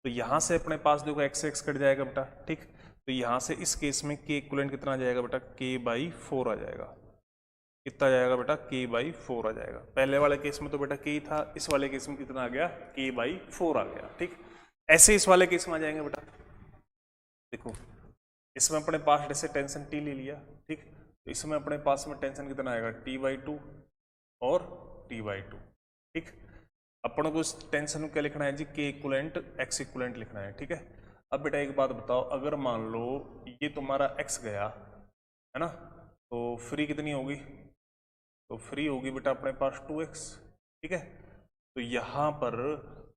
तो यहां से अपने पास देखो x कट जाएगा बेटा, ठीक। तो यहां से इस केस में के इक्वलेंट कितना आ जाएगा बेटा, k बाई 4 आ जाएगा। कितना आ जाएगा बेटा, k बाई 4 आ जाएगा। पहले वाले केस में तो बेटा k था, इस वाले केस में कितना आ गया, k बाई 4 आ गया, ठीक। ऐसे इस वाले केस में आ जाएंगे बेटा, देखो इसमें अपने पास जैसे टेंशन t ले लिया, ठीक। तो इसमें अपने पास में टेंशन कितना आएगा, t बाई 2 और t बाई 2, ठीक। अपन को इस टेंशन को क्या लिखना है जी, k इक्वलेंट x इक्वलेंट लिखना है, ठीक है। अब बेटा एक बात बताओ, अगर मान लो ये तुम्हारा x गया है ना, तो फ्री कितनी होगी, तो फ्री होगी बेटा अपने पास 2x, ठीक है। तो यहाँ पर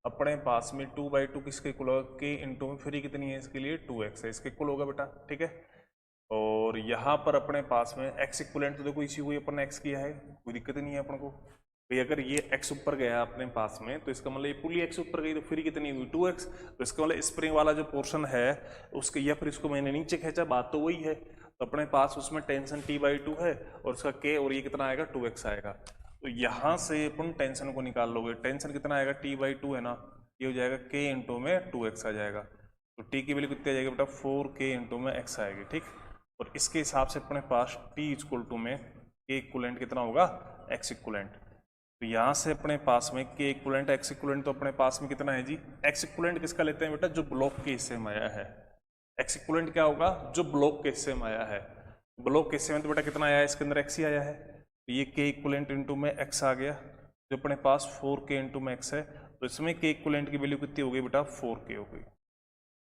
अपने पास में 2 बाई 2 किसके इक्वल होगा, k इंटू में फ्री कितनी है इसके लिए 2x है, इसके इक्वल होगा बेटा, ठीक है। और यहाँ पर अपने पास में x इक्वलेंट तो देखो इसी को ही अपन ने x किया है, कोई दिक्कत नहीं है अपन को। भाई अगर ये x ऊपर गया अपने पास में तो इसका मतलब ये पुली x ऊपर गई तो फ्री कितनी हुई 2x, तो इसका मतलब स्प्रिंग वाला जो पोर्शन है उसके, या फिर इसको मैंने नीचे खींचा, बात तो वही है। तो अपने पास उसमें टेंशन t बाई 2 है और उसका k और ये कितना आएगा 2x आएगा। तो यहाँ से अपन टेंशन को निकाल लोगे, टेंशन कितना आएगा t बाई 2 है ना, ये हो जाएगा k इंटू में 2x आ जाएगा। तो t की वैल्यू कितनी आ जाएगी बेटा 4k इंटू में x आएगी, ठीक। और इसके हिसाब से अपने पास t इक्वल टू में k इक्वलेंट कितना होगा, x इक्वलेंट। तो यहाँ से अपने पास में k इक्वलेंट x इक्वलेंट तो अपने पास में कितना है जी, x इक्वलेंट किसका लेते हैं बेटा, जो ब्लॉक के हिस्से में आया है। x इक्वलेंट क्या होगा, जो ब्लॉक के हिस्से में आया है। ब्लॉक के हिस्से में तो बेटा कितना आया है, इसके अंदर x ही आया है, तो ये k इक्वलेंट इंटू में x आ गया, जो अपने पास 4k इंटू में x है। तो इसमें k इक्वलेंट की वैल्यू कितनी हो गई बेटा 4k हो गई,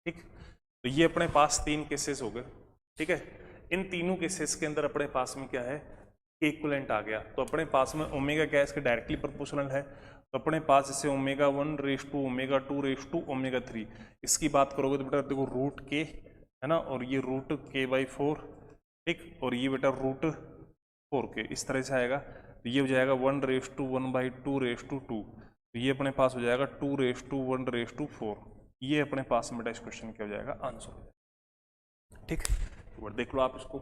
ठीक। तो ये अपने पास 3 केसेस हो गए, ठीक है। इन तीनों केसेस के अंदर अपने पास में क्या है, k इक्वलेंट आ गया। तो अपने पास में ओमेगा क्या है, इसके डायरेक्टली प्रोपोर्शनल है, तो अपने पास जैसे omega 1 raise to omega 2 raise to omega 3, इसकी बात करोगे तो बेटा देखो रूट k है ना, और ये रूट k बाई 4, ठीक। और ये बेटा रूट 4k इस तरह से आएगा। तो ये हो जाएगा 1 raise to 1 by 2 raise to 2, तो ये अपने पास हो जाएगा 2 रेस टू 1 रेस टू 4। ये अपने पास में बेटा इस क्वेश्चन क्या हो जाएगा, आंसर हो जाएगा, ठीक। तो देख लो आप इसको।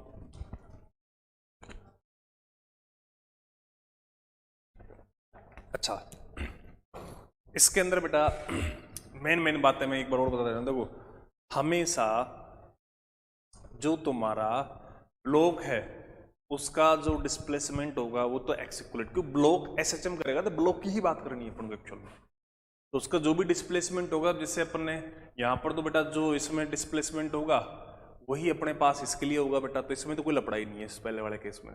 अच्छा इसके अंदर बेटा मेन बातें मैं एक बार और बता देता हूं, देखो हमेशा जो तुम्हारा ब्लॉक है उसका जो डिस्प्लेसमेंट होगा वो तो एक्स इक्वलेंट, क्योंकि ब्लॉक एसएचएम करेगा तो ब्लॉक की ही बात करनी है अपन को एक्चुअल में। तो उसका जो भी डिस्प्लेसमेंट होगा, जैसे अपन ने यहाँ पर तो बेटा जो इसमें डिस्प्लेसमेंट होगा वही अपने पास इसके लिए होगा बेटा, तो इसमें तो कोई लपड़ा ही नहीं है इस पहले वाले केस में।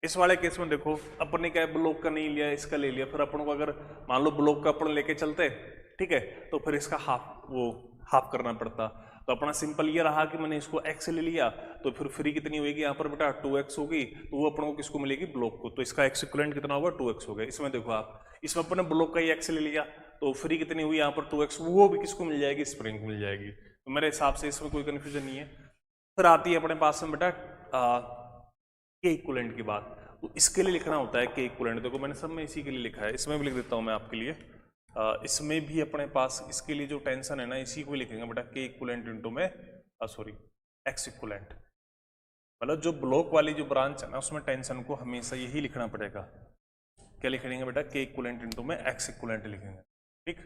इस वाले केस में देखो अपन ने क्या ब्लॉक का नहीं लिया, इसका ले लिया, फिर अपन को अगर मान लो ब्लॉक का अपन लेके चलते, ठीक है, तो फिर इसका हाफ करना पड़ता। तो अपना सिंपल ये रहा कि मैंने इसको x ले लिया, तो फिर फ्री कितनी होगी यहाँ पर बेटा 2x होगी, तो वो अपन को किसको मिलेगी, ब्लॉक को, तो इसका x इक्विवेलेंट कितना होगा 2x हो गया। इसमें देखो आप, इसमें अपन ने ब्लॉक का ही x ले लिया, तो फ्री कितनी हुई यहाँ पर 2x, वो भी किसको मिल जाएगी, स्प्रिंग मिल जाएगी। तो मेरे हिसाब से इसमें कोई कंफ्यूजन नहीं है। फिर आती है अपने पास में बेटा के इक्विवेलेंट की बात, तो इसके लिए लिखना होता है के इक्विवेलेंट। देखो मैंने सब में इसी के लिए लिखा है, इसमें भी लिख देता हूँ मैं आपके लिए। इसमें भी अपने पास इसके लिए जो टेंशन है ना, इसी को लिखेंगे बेटा के इक्विवेलेंट इंटू में सॉरी एक्स इक्विवेलेंट। मतलब जो ब्लॉक वाली जो ब्रांच है ना, उसमें टेंशन को हमेशा यही लिखना पड़ेगा। क्या लिखेंगे बेटा, के इक्विवेलेंट इंटू में एक्स इक्विवेलेंट लिखेंगे। ठीक,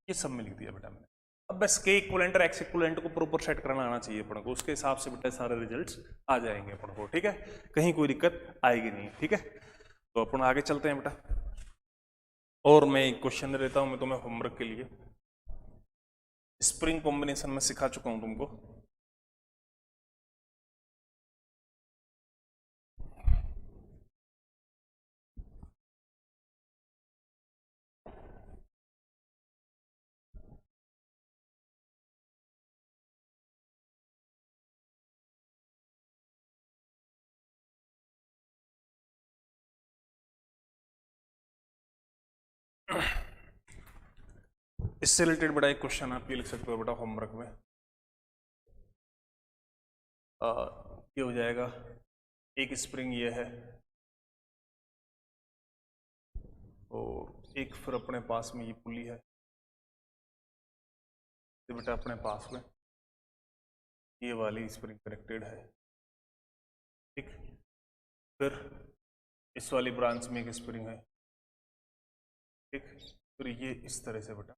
ये सब में लिख दिया बेटा मैंने। अब बस के इक्विवेलेंट और एक्स इक्विवेलेंट को प्रॉपर सेट करना आना चाहिए अपन को, उसके हिसाब से बेटा सारे रिजल्ट्स आ जाएंगे अपन को। ठीक है, कहीं कोई दिक्कत आएगी नहीं। ठीक है, तो अपन आगे चलते हैं बेटा। और मैं एक क्वेश्चन दे देता हूं मैं तुम्हें होमवर्क के लिए। स्प्रिंग कॉम्बिनेशन में सिखा चुका हूं तुमको। इससे रिलेटेड बड़ा एक क्वेश्चन आप ये लिख सकते हो बेटा होमवर्क में। ये हो जाएगा, एक स्प्रिंग ये है और एक फिर अपने पास में ये पुली है, तो बेटा अपने पास में ये वाली स्प्रिंग कनेक्टेड है। ठीक, फिर इस वाली ब्रांच में एक स्प्रिंग है। ठीक, फिर ये इस तरह से बेटा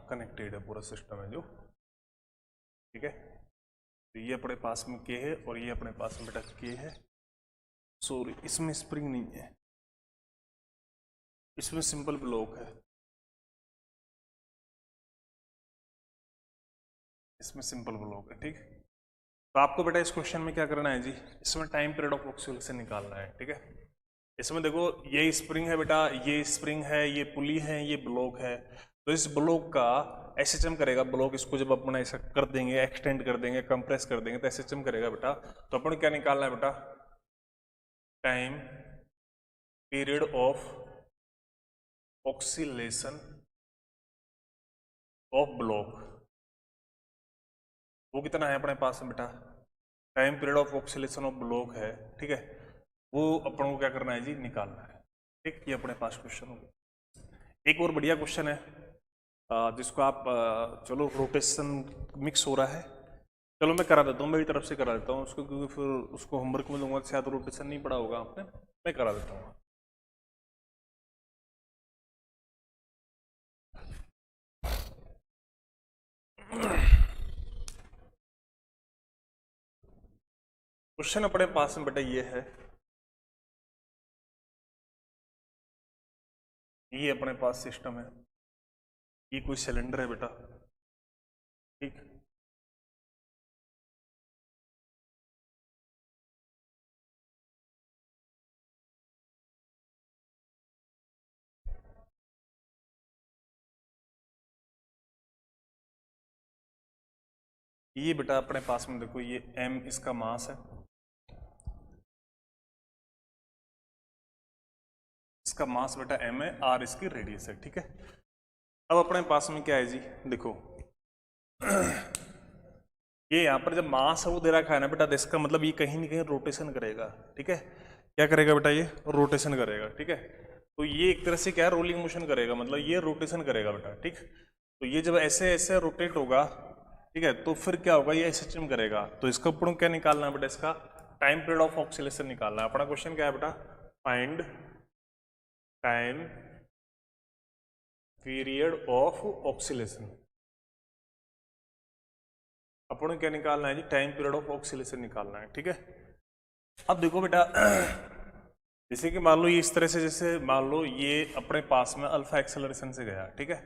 कनेक्टेड है, पूरा सिस्टम है जो। ठीक है, तो ये अपने पास में के है और ये अपने पास में बेटा के है। सॉरी, इसमें स्प्रिंग नहीं है, इसमें सिंपल ब्लॉक है, इसमें सिंपल ब्लॉक है। ठीक, तो आपको बेटा इस क्वेश्चन में क्या करना है जी, इसमें टाइम पीरियड ऑफ ऑक्सीलेशन निकालना है। ठीक है, इसमें देखो ये स्प्रिंग है बेटा, ये स्प्रिंग है, ये पुली है, ये ब्लॉक है। तो इस ब्लॉक का एसएचएम करेगा, ब्लॉक इसको जब अपन ऐसा कर देंगे, एक्सटेंड कर देंगे, कंप्रेस कर देंगे, तो एसएचएम करेगा बेटा। तो अपन क्या निकालना है बेटा, time period of oscillation of block, वो कितना है अपने पास में बेटा, time period of oscillation of block है। ठीक है, वो अपन को क्या करना है जी, निकालना है। ठीक, ये अपने पास क्वेश्चन हो गया। एक और बढ़िया क्वेश्चन है जिसको आप चलो रोटेशन मिक्स हो रहा है, चलो मैं करा देता हूँ, मेरी तरफ से करा देता हूँ उसको, क्योंकि फिर उसको होमवर्क में दूंगा, शायद रोटेशन नहीं पढ़ा होगा आपने, मैं करा देता हूँ। क्वेश्चन अपने पास में बेटा ये है, ये अपने पास सिस्टम है, ये कोई सिलेंडर है बेटा। ठीक, ये बेटा अपने पास में देखो, ये m इसका मास है, इसका मास बेटा m है, r इसकी रेडियस है। ठीक है, अब अपने पास में क्या है जी, देखो ये यहाँ पर जब मास है वो दे रखा है ना बेटा, तो इसका मतलब ये कहीं ना कहीं रोटेशन करेगा। ठीक है, क्या करेगा बेटा, ये रोटेशन करेगा। ठीक है, तो ये एक तरह से क्या है, रोलिंग मोशन करेगा, मतलब ये रोटेशन करेगा बेटा। ठीक, तो ये जब ऐसे ऐसे रोटेट होगा, ठीक है, तो फिर क्या होगा, ये एसएचएम करेगा। तो इसका अपन क्या निकालना है बेटा, इसका टाइम पीरियड ऑफ ऑक्सीलेशन निकालना है। अपना क्वेश्चन क्या है बेटा, find time period of oscillation. अपन क्या निकालना है जी, टाइम पीरियड ऑफ ऑक्सीलेशन निकालना है। ठीक है, अब देखो बेटा, जैसे कि मान लो ये इस तरह से, जैसे मान लो ये अपने पास में अल्फा एक्सेलरेशन से गया, ठीक है।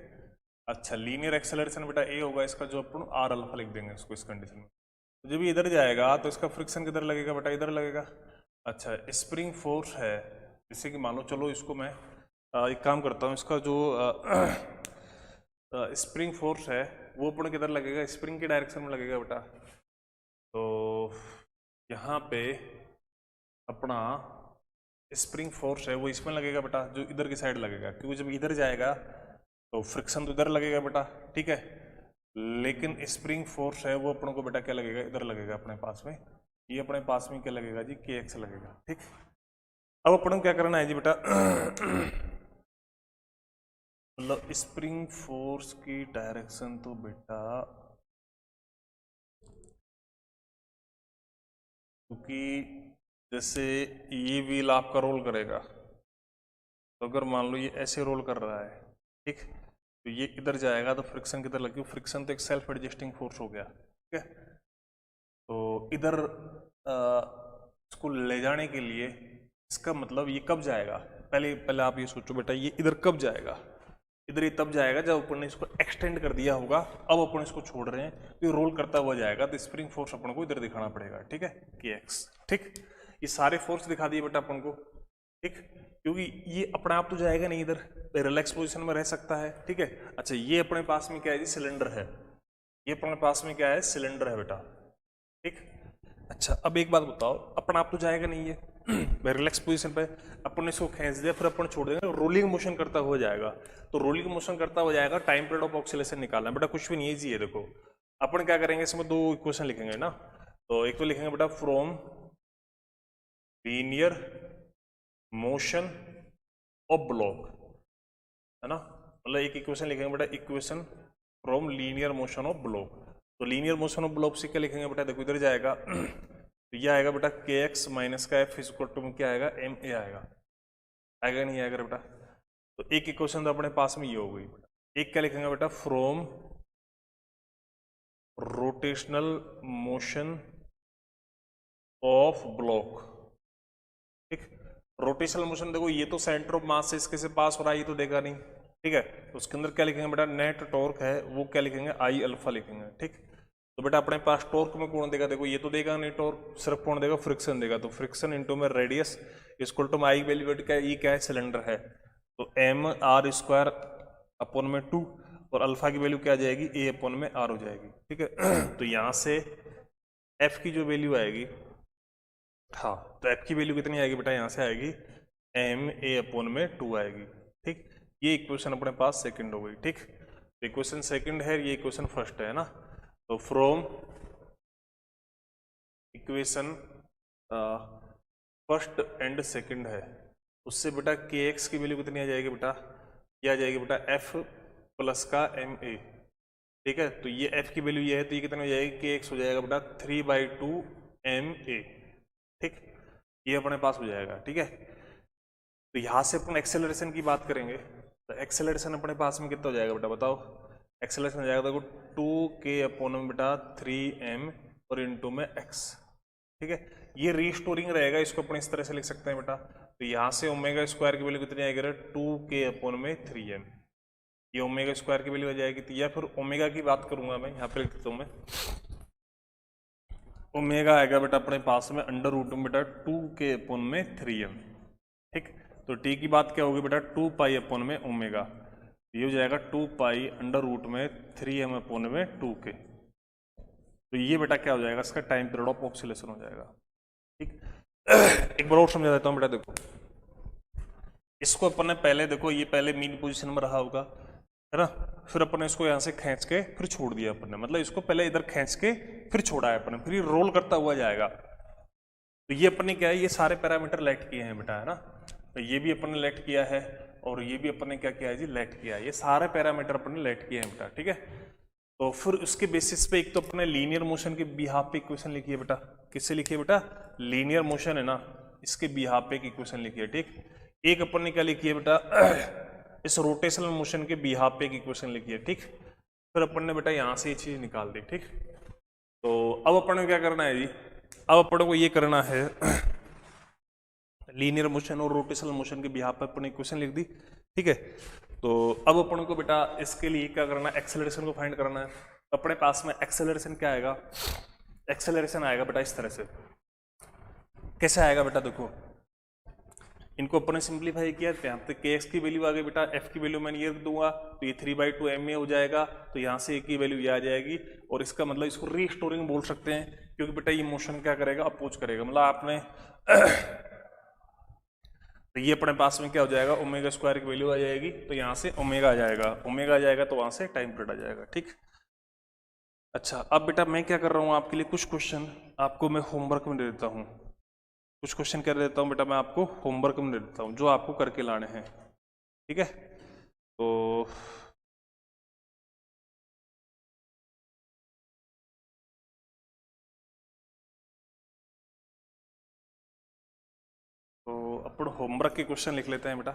अच्छा, लीनियर एक्सेलरेशन बेटा ए होगा इसका, जो अपन आर अल्फा लिख देंगे इसको इस कंडीशन में। तो जब ये इधर जाएगा तो इसका फ्रिक्शन किधर लगेगा बेटा, इधर लगेगा। अच्छा, स्प्रिंग फोर्स है, जैसे कि मान लो, चलो इसको मैं एक काम करता हूँ, इसका जो स्प्रिंग फोर्स है वो अपन किधर लगेगा, स्प्रिंग की डायरेक्शन में लगेगा बेटा। तो यहाँ पे अपना स्प्रिंग फोर्स है वो इसमें लगेगा बेटा, जो इधर की साइड लगेगा, क्योंकि जब इधर जाएगा तो फ्रिक्शन तो इधर लगेगा बेटा, ठीक है। लेकिन स्प्रिंग फोर्स है वो अपनों को बेटा क्या लगेगा, इधर लगेगा अपने पास में। ये अपने पास में क्या लगेगा जी, के एक्स लगेगा, ठीक। अब अपन को क्या करना है जी बेटा, मतलब स्प्रिंग फोर्स की डायरेक्शन तो बेटा, क्योंकि जैसे ये व्हील आपका रोल करेगा, तो अगर मान लो ये ऐसे रोल कर रहा है, ठीक, तो ये इधर जाएगा तो फ्रिक्शन किधर लगी, फ्रिक्शन तो एक सेल्फ एडजस्टिंग फोर्स हो गया, ठीक है। तो इधर इसको ले जाने के लिए, इसका मतलब ये कब जाएगा, पहले पहले आप ये सोचो बेटा, ये इधर कब जाएगा, इधर ये तब जाएगा जब अपन ने इसको एक्सटेंड कर दिया होगा। अब अपन इसको छोड़ रहे हैं तो ये रोल करता हुआ जाएगा, तो स्प्रिंग फोर्स अपन को इधर दिखाना पड़ेगा, ठीक है, के एक्स, ठीक। ये सारे फोर्स दिखा दिए बेटा अपन को, ठीक, क्योंकि ये अपने आप तो जाएगा नहीं, इधर रिलैक्स पोजीशन में रह सकता है, ठीक है। अच्छा, ये अपने पास में क्या है जी, सिलेंडर है, ये अपने पास में क्या है, सिलेंडर है बेटा, ठीक। अच्छा, अब एक बात बताओ, अपना आप तो जाएगा नहीं है रिलैक्स पोजीशन पे, अपन ने इसको खींच दिया, फिर अपन छोड़ देंगे, रोलिंग मोशन करता हुआ जाएगा। तो रोलिंग मोशन करता हुआ जाएगा, टाइम पीरियड ऑफ ऑक्सीलेशन निकालना बेटा, कुछ भी नहीं है जी। ये देखो, अपन क्या करेंगे, इसमें दो इक्वेशन लिखेंगे ना, तो एक तो लिखेंगे बेटा from linear motion of block, है ना, मतलब एक इक्वेशन लिखेंगे बेटा, equation from linear motion of block. तो लीनियर मोशन ऑफ ब्लॉक से क्या लिखेंगे बेटा, देखो इधर जाएगा तो ये आएगा बेटा के एक्स माइनस का एफ इक्वल टू क्या आएगा, एम ए आएगा, आएगा नहीं आएगा बेटा। तो एक इक्वेशन तो अपने पास में ये हो गई बेटा। एक क्या लिखेंगे बेटा, from rotational motion of block, ठीक। रोटेशनल मोशन देखो, ये तो सेंटर ऑफ मास से इसके से पास हो रहा है, ये तो देगा नहीं, ठीक है। तो उसके अंदर क्या लिखेंगे बेटा, नेट टॉर्क है वो क्या लिखेंगे, आई अल्फा लिखेंगे, ठीक। तो बेटा अपने पास टॉर्क में कौन देगा, देखो ये तो देगा नहीं टॉर्क, सिर्फ कौन देगा, फ्रिक्शन देगा। तो फ्रिक्शन इंटू में radius equal to I value क्या है, ये क्या है, सिलेंडर है, तो एम आर स्क्वायर अपॉन में 2, और अल्फा की वैल्यू क्या आ जाएगी, ए अपॉन में आर हो जाएगी, ठीक है। तो यहाँ से एफ की जो वैल्यू आएगी, हाँ, तो एफ की वैल्यू कितनी आएगी बेटा, यहाँ से आएगी एम ए अपॉन में 2 आएगी, ठीक। ये इक्वेशन अपने पास सेकंड हो गई, ठीक। इक्वेशन सेकंड है, ये इक्वेशन फर्स्ट है ना। तो from equation first and second है, उससे बेटा के एक्स की वैल्यू कितनी आ जाएगी बेटा, ये आ जाएगी बेटा एफ प्लस का एम ए, ठीक है। तो ये एफ की वैल्यू ये है, तो ये कितनी हो जाएगी, के एक्स हो जाएगा बेटा 3/2 एम ए, ठीक। ये अपने पास हो जाएगा, ठीक है। तो यहां से अपन एक्सेलरेशन की बात करेंगे, तो एक्सेलरेशन अपने पास में कितना हो जाएगा बेटा, बताओ। एक्सेलरेशन हो जाएगा देखो 2k अपॉन में बेटा 3m और इनटू में x, ठीक है। ये रीस्टोरिंग रहेगा, इसको अपन इस तरह से लिख सकते हैं बेटा। तो यहाँ से ओमेगा स्क्वायर की वैल्यू कितनी आएगी, 2k अपॉन में 3m, ये ओमेगा स्क्वायर की वैल्यू आ जाएगी। या फिर ओमेगा की बात करूंगा मैं, यहाँ पे लिख देता हूँ मैं, ओमेगा आएगा बेटा अपने पास में अंडर रूट में बेटा 2k अपॉन में 3m, ठीक। तो टी की बात क्या होगी बेटा, 2 पाई अपॉन में ओमेगा, ये हो जाएगा 2 पाई अंडर रूट में 3m अपॉन में 2k। तो ये बेटा क्या हो जाएगा, इसका टाइम पीरियड ऑफ ऑक्सीलेशन हो जाएगा, ठीक। एक बार और समझा देता हूँ बेटा, देखो इसको अपन ने पहले, देखो ये पहले मीन पोजीशन में रहा होगा, है ना, फिर अपन ने इसको यहाँ से खींच के फिर छोड़ दिया अपन ने, मतलब इसको पहले इधर खींच के फिर छोड़ा है अपन ने, फिर ये रोल करता हुआ जाएगा। तो ये अपन ने क्या है, ये सारे पैरामीटर लेट किए हैं बेटा, है ना। तो ये भी अपन ने लेट किया है, और ये भी अपन ने क्या किया है जी, लेट किया है। ये सारे पैरामीटर अपन ने लेट किए हैं बेटा, ठीक है। तो फिर उसके बेसिस पे एक तो अपने लीनियर मोशन के बिहाफ पे इक्वेशन लिखी है बेटा, किससे लिखी है बेटा, लीनियर मोशन है ना, इसके बिहाफ पे एक इक्वेशन लिखी है, ठीक। एक अपन ने क्या लिखी है बेटा, इस रोटेशनल मोशन के बिहाफ पे एक इक्वेशन लिखी है, ठीक। फिर अपन ने बेटा यहाँ से ये चीज निकाल दी, ठीक। तो अब अपन ने क्या करना है जी, अब अपन को ये करना है लीनियर मोशन और रोटेशनल मोशन के बिहाफ पर अपने इक्वेशन लिख दी, ठीक है। तो अब अपन को बेटा इसके लिए क्या करना है, एक्सेलरेशन को फाइंड करना है। अपने पास में एक्सेलरेशन क्या आएगा, एक्सेलरेशन आएगा बेटा इस तरह से। कैसे आएगा बेटा, देखो इनको अपन ने सिंप्लीफाई किया, यहाँ पे के एक्स की वैल्यू आ गई बेटा, एफ की वैल्यू मैंने ये रख दूंगा तो ये 3/2 एम ए हो जाएगा, तो यहाँ से ए की वैल्यू ये आ जाएगी। और इसका मतलब इसको रीस्टोरिंग बोल सकते हैं, क्योंकि बेटा ये मोशन क्या करेगा, अपोज करेगा। मतलब आपने तो ये अपने पास में क्या हो जाएगा, ओमेगा स्क्वायर की वैल्यू आ जाएगी, तो यहाँ से ओमेगा आ जाएगा, ओमेगा आ जाएगा तो वहां से टाइम पीरियड आ जाएगा, ठीक। अच्छा अब बेटा मैं क्या कर रहा हूँ, आपके लिए कुछ क्वेश्चन आपको मैं होमवर्क में दे देता हूँ। कुछ क्वेश्चन कर देता हूँ बेटा, मैं आपको होमवर्क में दे देता हूँ जो आपको करके लाने हैं, ठीक है। तो अपन होमवर्क के क्वेश्चन लिख लेते हैं बेटा।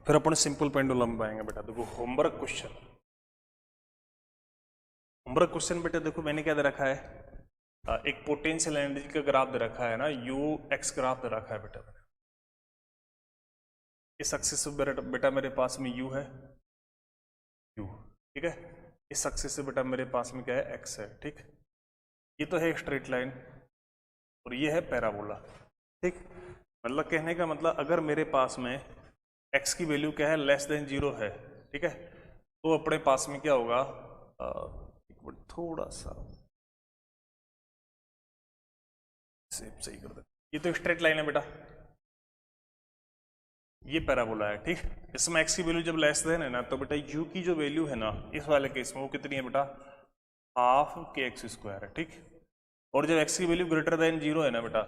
फिर अपन सिंपल पेंडुलम पाएंगे बेटा। देखो होमवर्क क्वेश्चन, होमवर्क क्वेश्चन बेटा देखो मैंने क्या दे रखा है, एक पोटेंशियल एनर्जी का ग्राफ दे रखा है ना, यू एक्स ग्राफ दे रखा है बेटा। इस एक्सिस से बेटा मेरे पास में यू है, यू, ठीक है। इस एक्सिस से बेटा मेरे पास में क्या है, एक्स है, ठीक। ये तो है स्ट्रेट लाइन और ये है पैराबोला, ठीक। मतलब कहने का मतलब अगर मेरे पास में x की वैल्यू क्या है, लेस देन 0 है, ठीक है, तो अपने पास में क्या होगा, एक मिनट थोड़ा सा सही कर दे। ये तो स्ट्रेट लाइन है बेटा, ये पैराबोला है, ठीक। इसमें x की वैल्यू जब लेस देन है ना, तो बेटा u की जो वैल्यू है ना इस वाले केस में वो कितनी है बेटा, हाफ के एक्स स्क्वायर है, ठीक। और जब x की वैल्यू ग्रेटर देन 0 है ना बेटा,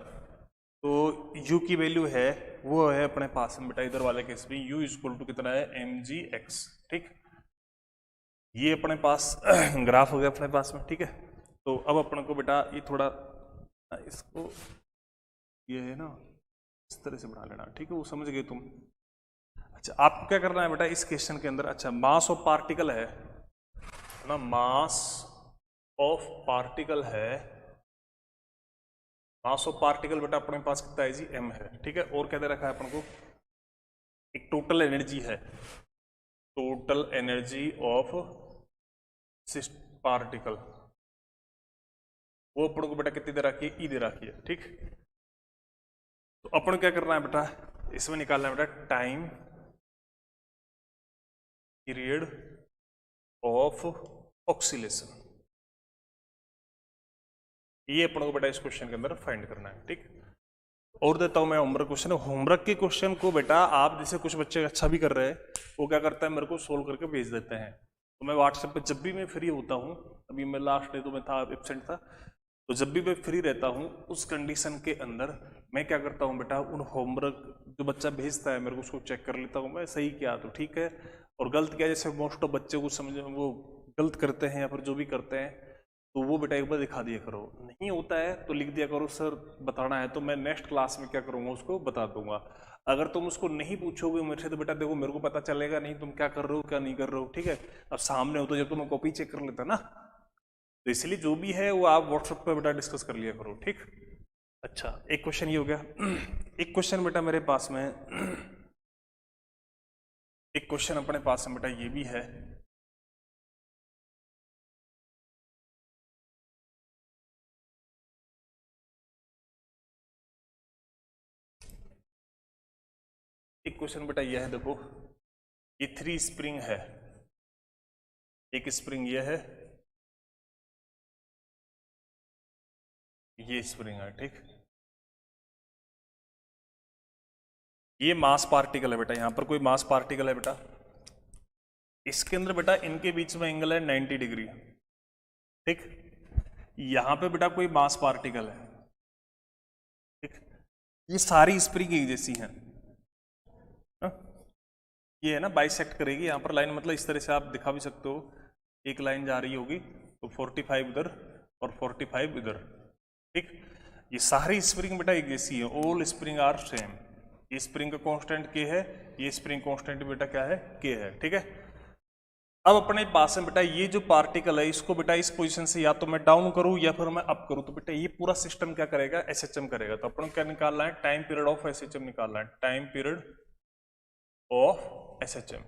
तो u की वैल्यू है वो है अपने पास में बेटा इधर वाले केस में u इक्वल टू कितना है, mgx, ठीक। ये अपने पास ग्राफ हो गया अपने पास में, ठीक है। तो अब अपन को बेटा ये थोड़ा इसको ये है ना इस तरह से बना लेना, ठीक है, वो समझ गए तुम। अच्छा आपको क्या करना है बेटा इस क्वेश्चन के अंदर, अच्छा मास ऑफ पार्टिकल है ना, मास ऑफ पार्टिकल है, मास ऑफ पार्टिकल बेटा अपने पास कितना है जी, m है, ठीक है। और क्या दे रखा है अपन को, एक टोटल एनर्जी है, टोटल एनर्जी ऑफ पार्टिकल, वो अपन को बेटा कितनी दे रखी है, ई दे रखी है, ठीक। तो अपन क्या करना है बेटा, इसमें निकालना है बेटा टाइम पीरियड ऑफ ऑक्सीलेशन, ये अपन को बेटा इस क्वेश्चन के अंदर फाइंड करना है, ठीक। और देता हूं मैं होमवर्क क्वेश्चन, होमवर्क के क्वेश्चन को बेटा आप जैसे कुछ बच्चे अच्छा भी कर रहे हैं, वो क्या करता है मेरे को सोल्व करके भेज देते हैं, तो मैं व्हाट्सएप पे जब भी मैं फ्री होता हूँ, अभी मैं लास्ट डे तो मैं था एब्सेंट था, तो जब भी मैं फ्री रहता हूँ उस कंडीशन के अंदर मैं क्या करता हूँ बेटा, उन होमवर्क जो बच्चा भेजता है मेरे को उसको चेक कर लेता हूँ मैं, सही किया तो ठीक है, और गलत किया जैसे मोस्ट ऑफ बच्चे को समझ वो गलत करते हैं या फिर जो भी करते हैं, तो वो बेटा एक बार दिखा दिया करो, नहीं होता है तो लिख दिया करो सर बताना है, तो मैं नेक्स्ट क्लास में क्या करूँगा उसको बता दूंगा। अगर तुम उसको नहीं पूछोगे मेरे से तो बेटा देखो मेरे को पता चलेगा नहीं तुम क्या कर रहे हो क्या नहीं कर रहे हो, ठीक है। अब सामने हो तो जब तुम्हें कॉपी चेक कर लेता ना, तो इसलिए जो भी है वो आप व्हाट्सएप पर बेटा डिस्कस कर लिया करो, ठीक। अच्छा एक क्वेश्चन ये हो गया। एक क्वेश्चन बेटा मेरे पास में, एक क्वेश्चन अपने पास में बेटा ये भी है, एक क्वेश्चन बेटा यह है, देखो ये 3 स्प्रिंग है, एक स्प्रिंग ये है, ये स्प्रिंग है, ठीक। ये मास पार्टिकल है बेटा, यहां पर कोई मास पार्टिकल है बेटा, इसके अंदर बेटा इनके बीच में एंगल है 90 डिग्री, ठीक। यहां पे बेटा कोई मास पार्टिकल है, ठीक। ये सारी स्प्रिंग एक जैसी हैं, ये है ना बाइसेक्ट करेगी यहाँ पर लाइन, मतलब इस तरह से आप दिखा भी सकते हो एक लाइन जा रही होगी तो 45 इधर और 45 इधर, ठीक। ये सारी स्प्रिंग बेटा एक जैसी है, ऑल स्प्रिंग आर सेम। ये स्प्रिंग का कांस्टेंट के है, ये स्प्रिंग कांस्टेंट बेटा क्या है, के है, ठीक है। अब अपने पास में बेटा ये जो पार्टिकल है इसको बेटा इस पोजीशन से या तो मैं डाउन करूं या फिर मैं अप करूं, तो बेटा ये पूरा सिस्टम क्या करेगा, एसएचएम करेगा। तो अपन को क्या निकालना है, टाइम पीरियड ऑफ एसएचएम निकालना है, टाइम पीरियड ऑफ एसएचएम।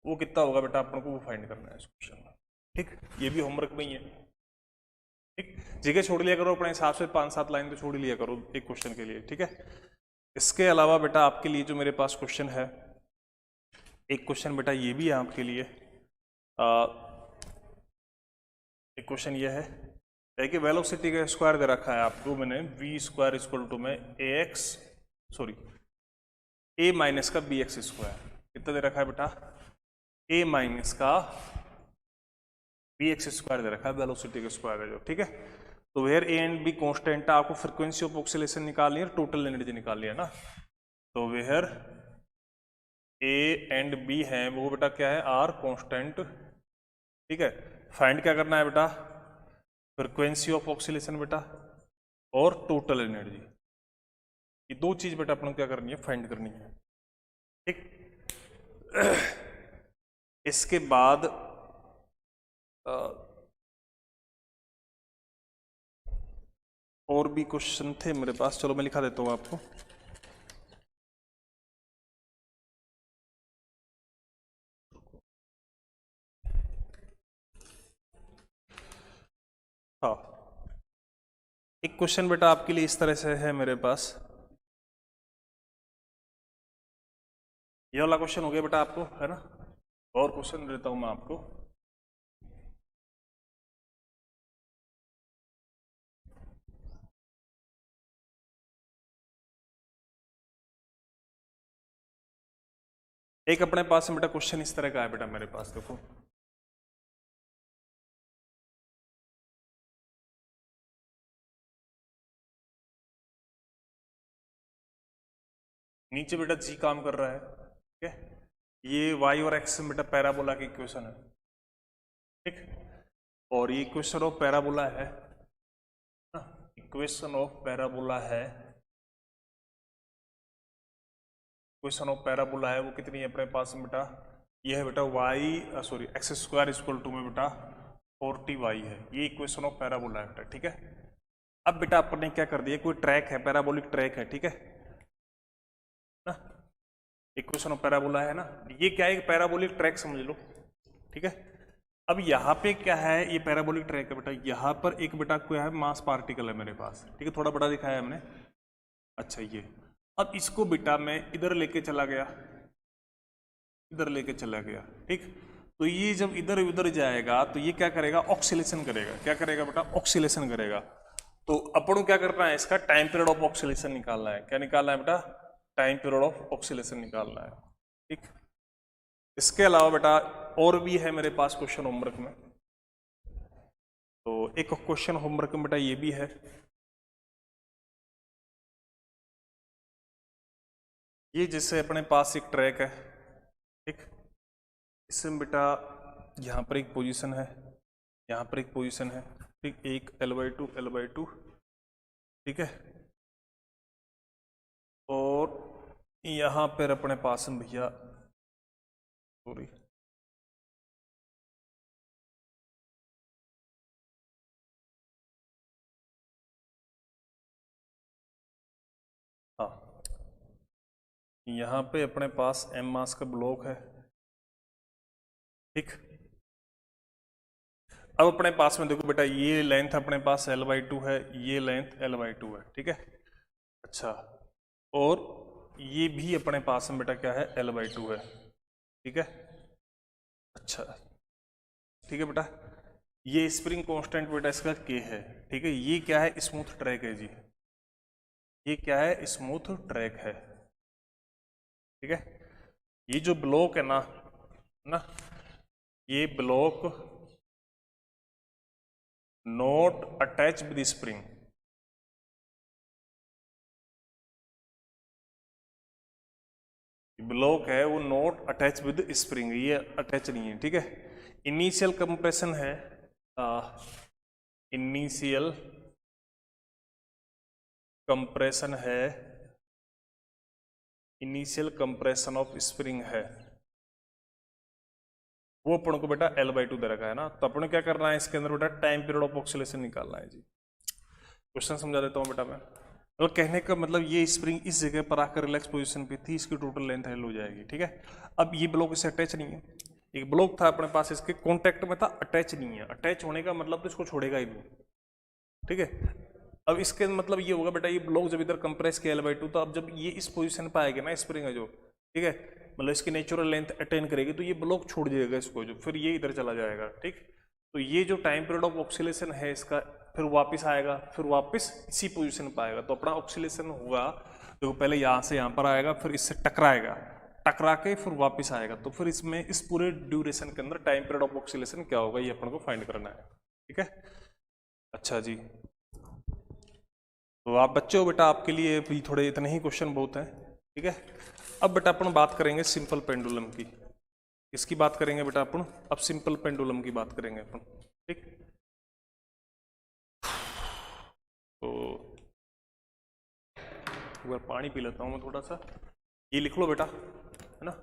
वो कितना होगा बेटा अपन को वो फाइंड करना है इस क्वेश्चन में, ठीक। ये भी होमवर्क में ही है, ठीक। जगह छोड़ लिया करो अपने हिसाब से, 5-7 लाइन तो छोड़ ही लिया करो एक क्वेश्चन के लिए, ठीक है। इसके अलावा बेटा आपके लिए जो मेरे पास क्वेश्चन है, एक क्वेश्चन बेटा ये भी है आपके लिए। एक क्वेश्चन ये है कि वेलोसिटी का स्क्वायर दे रखा है आपको मैंने, वी स्क्वायर इक्वल टू में ए माइनस का बी एक्स स्क्वायर। कितना दे रखा है बेटा, ए माइनस का बी एक्स स्क्वायर दे रखा है, वेलोसिटी का स्क्वायर है जो, ठीक है। तो where A and B constant, आपको फ्रीक्वेंसी ऑफ ऑक्सीलेशन निकालनी है, टोटल एनर्जी निकालनी है ना। तो वेयर ए एंड बी है वो बेटा क्या है, आर कॉन्स्टेंट, ठीक है। फाइंड क्या करना है बेटा, फ्रीक्वेंसी ऑफ ऑक्सीलेशन बेटा और टोटल एनर्जी। ये दो चीज बेटा अपन को क्या करनी है, फाइंड करनी है, ठीक। इसके बाद और भी क्वेश्चन थे मेरे पास, चलो मैं लिखा देता हूं आपको। हाँ, एक क्वेश्चन बेटा आपके लिए इस तरह से है मेरे पास। ये वाला क्वेश्चन हो गया बेटा आपको, है ना। और क्वेश्चन देता हूं मैं आपको। एक अपने पास में बेटा क्वेश्चन इस तरह का है बेटा मेरे पास, देखो। नीचे बेटा जी काम कर रहा है, ठीक है। ये वाई और एक्स बेटा पैराबोला की इक्वेशन है, ठीक। और ये इक्वेशन ऑफ पैराबोला है, इक्वेशन ऑफ पैराबोला है, इक्वेशन ऑफ पैराबोला है वो कितनी है अपने पास में बेटा, ये है बेटा Y sorry X square equal to में बेटा 40y है। ये इक्वेशन ऑफ पैराबोला है बेटा, ठीक है। अब बेटा अपन ने क्या कर दिया, कोई ट्रैक है, पैराबोलिक ट्रैक है, ठीक है ना। इक्वेशन ऑफ पैराबोला है ना, ये क्या है, पैराबोलिक ट्रैक समझ लो, ठीक है। अब यहाँ पे क्या है, ये पैराबोलिक ट्रैक है बेटा, यहाँ पर एक बेटा क्या है, मास पार्टिकल है मेरे पास, ठीक है। थोड़ा बड़ा दिखाया है हमने, अच्छा ये। अब इसको बेटा मैं इधर लेके चला गया, इधर लेके चला गया, ठीक। तो ये जब इधर उधर जाएगा तो ये क्या करेगा, ऑक्सीलेशन करेगा। क्या करेगा बेटा, ऑक्सीलेशन करेगा। तो अपन को क्या करना है, इसका टाइम पीरियड ऑफ ऑक्सीलेशन निकालना है। क्या निकालना है बेटा, टाइम पीरियड ऑफ ऑक्सीलेशन निकालना है, ठीक। इसके अलावा बेटा और भी है मेरे पास क्वेश्चन होमवर्क में। तो एक क्वेश्चन होमवर्क में बेटा ये भी है, ये जैसे अपने पास एक ट्रैक है, ठीक। इसमें बेटा यहाँ पर एक पोजीशन है, यहाँ पर एक पोजीशन है, ठीक। एक L/2 L/2, ठीक है। और यहाँ पर अपने पास में भैया सॉरी हाँ, यहाँ पे अपने पास m मास का ब्लॉक है, ठीक। अब अपने पास में देखो बेटा ये लेंथ अपने पास L/2 है, ये लेंथ L/2 है, ठीक है। अच्छा, और ये भी अपने पास में बेटा क्या है, L/2 है, ठीक है। अच्छा, ठीक है बेटा। ये स्प्रिंग कांस्टेंट बेटा इसका K है, ठीक है। ये क्या है, स्मूथ ट्रैक है जी, ये क्या है, स्मूथ ट्रैक है, ठीक है। ये जो ब्लॉक है ना ये block not attach with spring, block है वो नॉट अटैच विद स्प्रिंग, ये अटैच नहीं है, ठीक है। इनिशियल कंप्रेशन है, इनिशियल कंप्रेशन है, इनिशियल कंप्रेशन ऑफ स्प्रिंग है, वो अपन को बेटा L/2 दे रखा है ना। तो अपन क्या करना है इसके अंदर बेटा, टाइम पीरियड ऑफ ऑक्सीलेशन निकालना है जी। क्वेश्चन समझा देता हूँ बेटा मैं। मतलब कहने का मतलब ये स्प्रिंग इस जगह पर आकर रिलैक्स पोजीशन पे थी, इसकी टोटल लेंथ एल हो जाएगी, ठीक है। अब ये ब्लॉक इससे अटैच नहीं है, एक ब्लॉक था अपने पास इसके कॉन्टेक्ट में था, अटैच नहीं है। अटैच होने का मतलब तो इसको छोड़ेगा ही नहीं, ठीक है। अब इसके मतलब ये होगा बेटा, ये ब्लॉक जब इधर कंप्रेस किया L/2, तो अब जब ये इस पोजीशन पे आएगा ना स्प्रिंग है जो, ठीक है, मतलब इसकी नेचुरल लेंथ अटेन करेगी, तो ये ब्लॉक छोड़ जाएगा इसको, जो फिर ये इधर चला जाएगा, ठीक। तो ये जो टाइम पीरियड ऑफ ऑक्सीलेशन है इसका, फिर वापस आएगा, फिर वापस इसी पोजीशन पर आएगा। तो अपना ऑक्सीलेशन होगा तो पहले यहाँ से यहाँ पर आएगा, फिर इससे टकराएगा, टकरा के फिर वापस आएगा। तो फिर इसमें इस पूरे ड्यूरेशन के अंदर टाइम पीरियड ऑफ ऑक्सीलेशन क्या होगा, ये अपन को फाइंड करना है, ठीक है। अच्छा जी, तो आप बच्चे हो बेटा, आपके लिए भी थोड़े इतने ही क्वेश्चन बहुत हैं, ठीक है। अब बेटा अपन बात करेंगे सिंपल पेंडुलम की। इसकी बात करेंगे बेटा अपन, अब सिंपल पेंडुलम की बात करेंगे अपन, ठीक। तो एक बार पानी पी लेता हूँ मैं थोड़ा सा। ये लिख लो बेटा, है ना।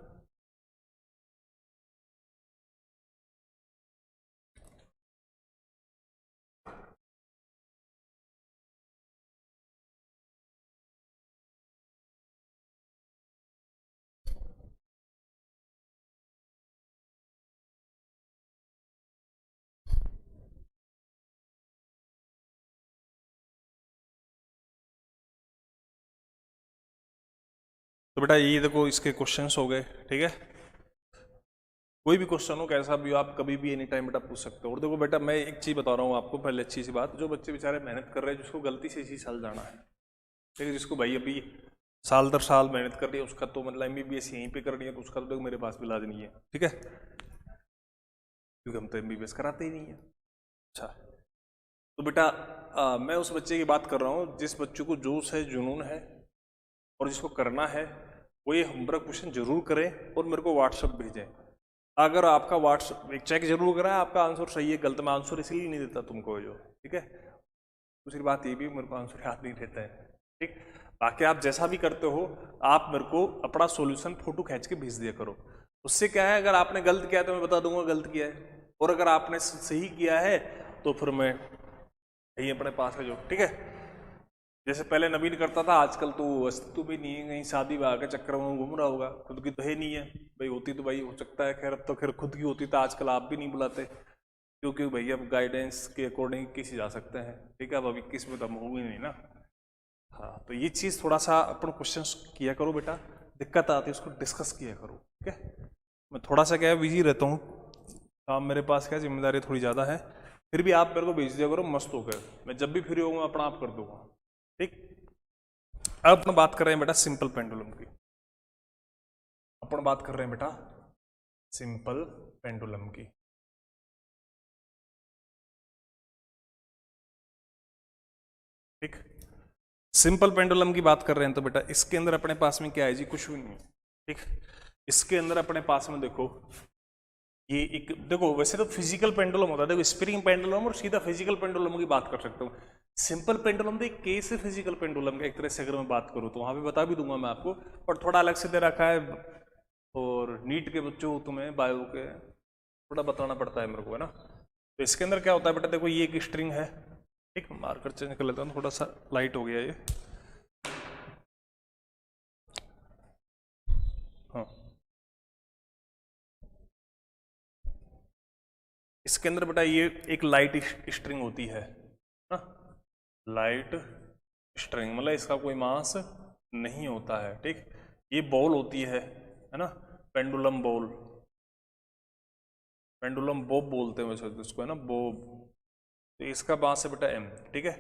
तो बेटा ये देखो इसके क्वेश्चंस हो गए, ठीक है। कोई भी क्वेश्चन हो कैसा भी हो, आप कभी भी एनी टाइम बेटा पूछ सकते हो। और देखो बेटा मैं एक चीज बता रहा हूँ आपको पहले, अच्छी सी बात, जो बच्चे बेचारे मेहनत कर रहे हैं, जिसको गलती से इसी साल जाना है, ठीक है, जिसको भाई अभी साल दर साल मेहनत कर रही है, उसका तो मतलब MBBS यहीं पे कर रही है, तो उसका तो देखो मेरे पास भी इलाज नहीं है, ठीक है, क्योंकि हम तो MBBS कराते ही नहीं है। अच्छा, तो बेटा मैं उस बच्चे की बात कर रहा हूँ जिस बच्चे को जोश है, जुनून है, और जिसको करना है, वो ये होमवर्क क्वेश्चन जरूर करें और मेरे को व्हाट्सअप भेजें। अगर आपका व्हाट्सअप एक चेक जरूर करा है, आपका आंसर सही है गलत, मैं आंसर इसलिए नहीं देता तुमको जो, ठीक है। दूसरी बात ये भी, मेरे को आंसर याद नहीं रहता है, ठीक। बाकी आप जैसा भी करते हो, आप मेरे को अपना सॉल्यूशन फोटो खींच के भेज दिया करो। उससे क्या है, अगर आपने गलत किया है तो मैं बता दूंगा गलत किया है, और अगर आपने सही किया है तो फिर मैं यही अपने पास है जो, ठीक है। जैसे पहले नवीन करता था, आजकल तो अस्तित्व भी नहीं है, कहीं शादी विवाह के चक्कर में घूम रहा होगा, खुद की तो है नहीं है भाई, होती तो भाई हो सकता है, खैर अब तो खैर खुद की होती तो आजकल आप भी नहीं बुलाते, क्योंकि भाई अब गाइडेंस के अकॉर्डिंग किसी जा सकते हैं, ठीक है। अब अभी किस में दम होगी नहीं ना। हाँ, तो ये चीज़ थोड़ा सा अपन क्वेश्चन किया करो बेटा, दिक्कत आती है उसको डिस्कस किया करो, ठीक है। मैं थोड़ा सा क्या है बिजी रहता हूँ, काम मेरे पास क्या जिम्मेदारी थोड़ी ज़्यादा है, फिर भी आप मेरे को भेज दिया करो मस्त होकर, मैं जब भी फ्री होऊंगा अपना आप कर दूंगा, ठीक। अब अपन बात कर रहे हैं बेटा सिंपल पेंडुलम की, अपन बात कर रहे हैं बेटा सिंपल पेंडुलम की, ठीक। सिंपल पेंडुलम की बात कर रहे हैं तो बेटा इसके अंदर अपने पास में क्या है जी, कुछ भी नहीं, ठीक। इसके अंदर अपने पास में देखो, ये एक देखो, वैसे तो फिजिकल पेंडुलम होता है, देखो स्प्रिंग पेंडुलम और सीधा फिजिकल पेंडुलम की बात कर सकता हूँ। सिंपल पेंडुलम तो एक केस है फिजिकल पेंडुलम का, एक तरह से अगर मैं बात करूँ तो वहां पे बता भी दूंगा मैं आपको, और थोड़ा अलग से दे रखा है, और नीट के बच्चों तुम्हें बायो के थोड़ा बताना पड़ता है मेरे को, है ना। तो इसके अंदर क्या होता है बेटा, देखो ये एक स्ट्रिंग है, ठीक। मार्कर चेंज कर लेता हूँ, थोड़ा सा लाइट हो गया ये, हाँ। इसके अंदर बेटा ये एक लाइट स्ट्रिंग होती है ना, लाइट स्ट्रिंग, मतलब इसका कोई मास नहीं होता है, ठीक। ये बॉल होती है ना, पेंडुलम बॉल, पेंडुलम बॉब बोलते हैं वैसे तो इसको, है ना, बॉब। तो इसका मास है बेटा m, ठीक है।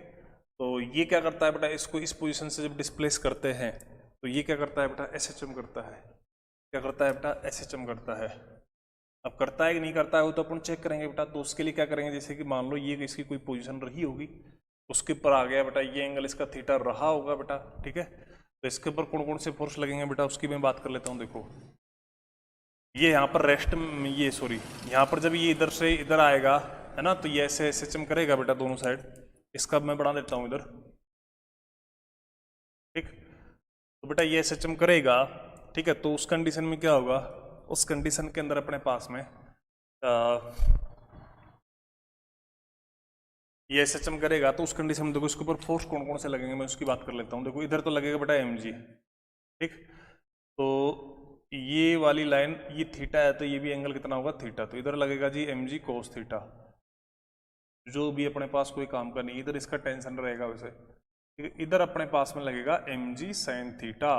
तो ये क्या करता है बेटा, इसको इस पोजीशन से जब डिस्प्लेस करते हैं तो ये क्या करता है बेटा, SHM करता है, क्या करता है बेटा, SHM करता है। अब करता है कि नहीं करता है वो तो अपन चेक करेंगे बेटा। तो उसके लिए क्या करेंगे, जैसे कि मान लो ये इसकी कोई पोजीशन रही होगी, उसके ऊपर आ गया बेटा, ये एंगल इसका थीटा रहा होगा बेटा, ठीक है। तो इसके ऊपर कौन कौन से फोर्स लगेंगे बेटा उसकी मैं बात कर लेता हूँ। देखो ये यहाँ पर रेस्ट, ये सॉरी यहाँ पर जब ये इधर से इधर आएगा है ना, तो ये ऐसे SHM करेगा बेटा दोनों साइड। इसका मैं बढ़ा देता हूँ इधर, ठीक। तो बेटा ये SHM करेगा, ठीक है। तो उस कंडीशन में क्या होगा, उस कंडीशन के अंदर अपने पास में ये SHM करेगा, तो उस कंडीशन में देखो इसके ऊपर फोर्स कौन कौन से लगेंगे मैं उसकी बात कर लेता हूँ। देखो इधर तो लगेगा बेटा mg, ठीक। तो ये वाली लाइन ये थीटा है, तो ये भी एंगल कितना होगा थीटा, तो इधर लगेगा जी mg cos थीटा। जो भी अपने पास कोई काम का नहीं, इधर इसका टेंशन रहेगा वैसे, ठीक है। इधर अपने पास में लगेगा mg sin थीटा,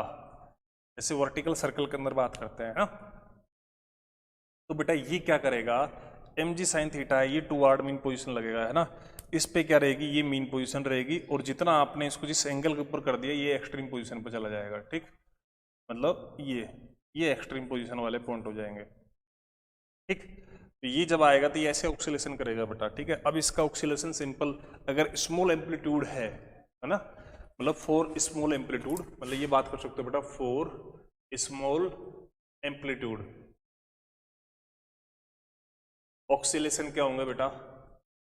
जैसे वर्टिकल सर्कल के अंदर बात करते हैं ना। तो बेटा ये क्या करेगा, mg sin थीटा है, ये टूवर्ड मीन पोजीशन लगेगा है ना। इस पे क्या रहेगी, ये मीन पोजीशन रहेगी, और जितना आपने इसको जिस एंगल के ऊपर कर दिया ये एक्सट्रीम पोजीशन पे चला जाएगा, ठीक। मतलब ये एक्सट्रीम पोजीशन वाले पॉइंट हो जाएंगे, ठीक। तो ये जब आएगा तो ये ऐसे ऑक्सीलेशन करेगा बेटा, ठीक है। अब इसका ऑक्सीलेशन सिंपल, अगर स्मॉल एम्पलीट्यूड है ना, मतलब 4 स्मॉल एम्पलीट्यूड, मतलब ये बात कर सकते हो बेटा 4 स्मॉल एम्पलीट्यूड, ऑक्सीलेशन क्या होंगे बेटा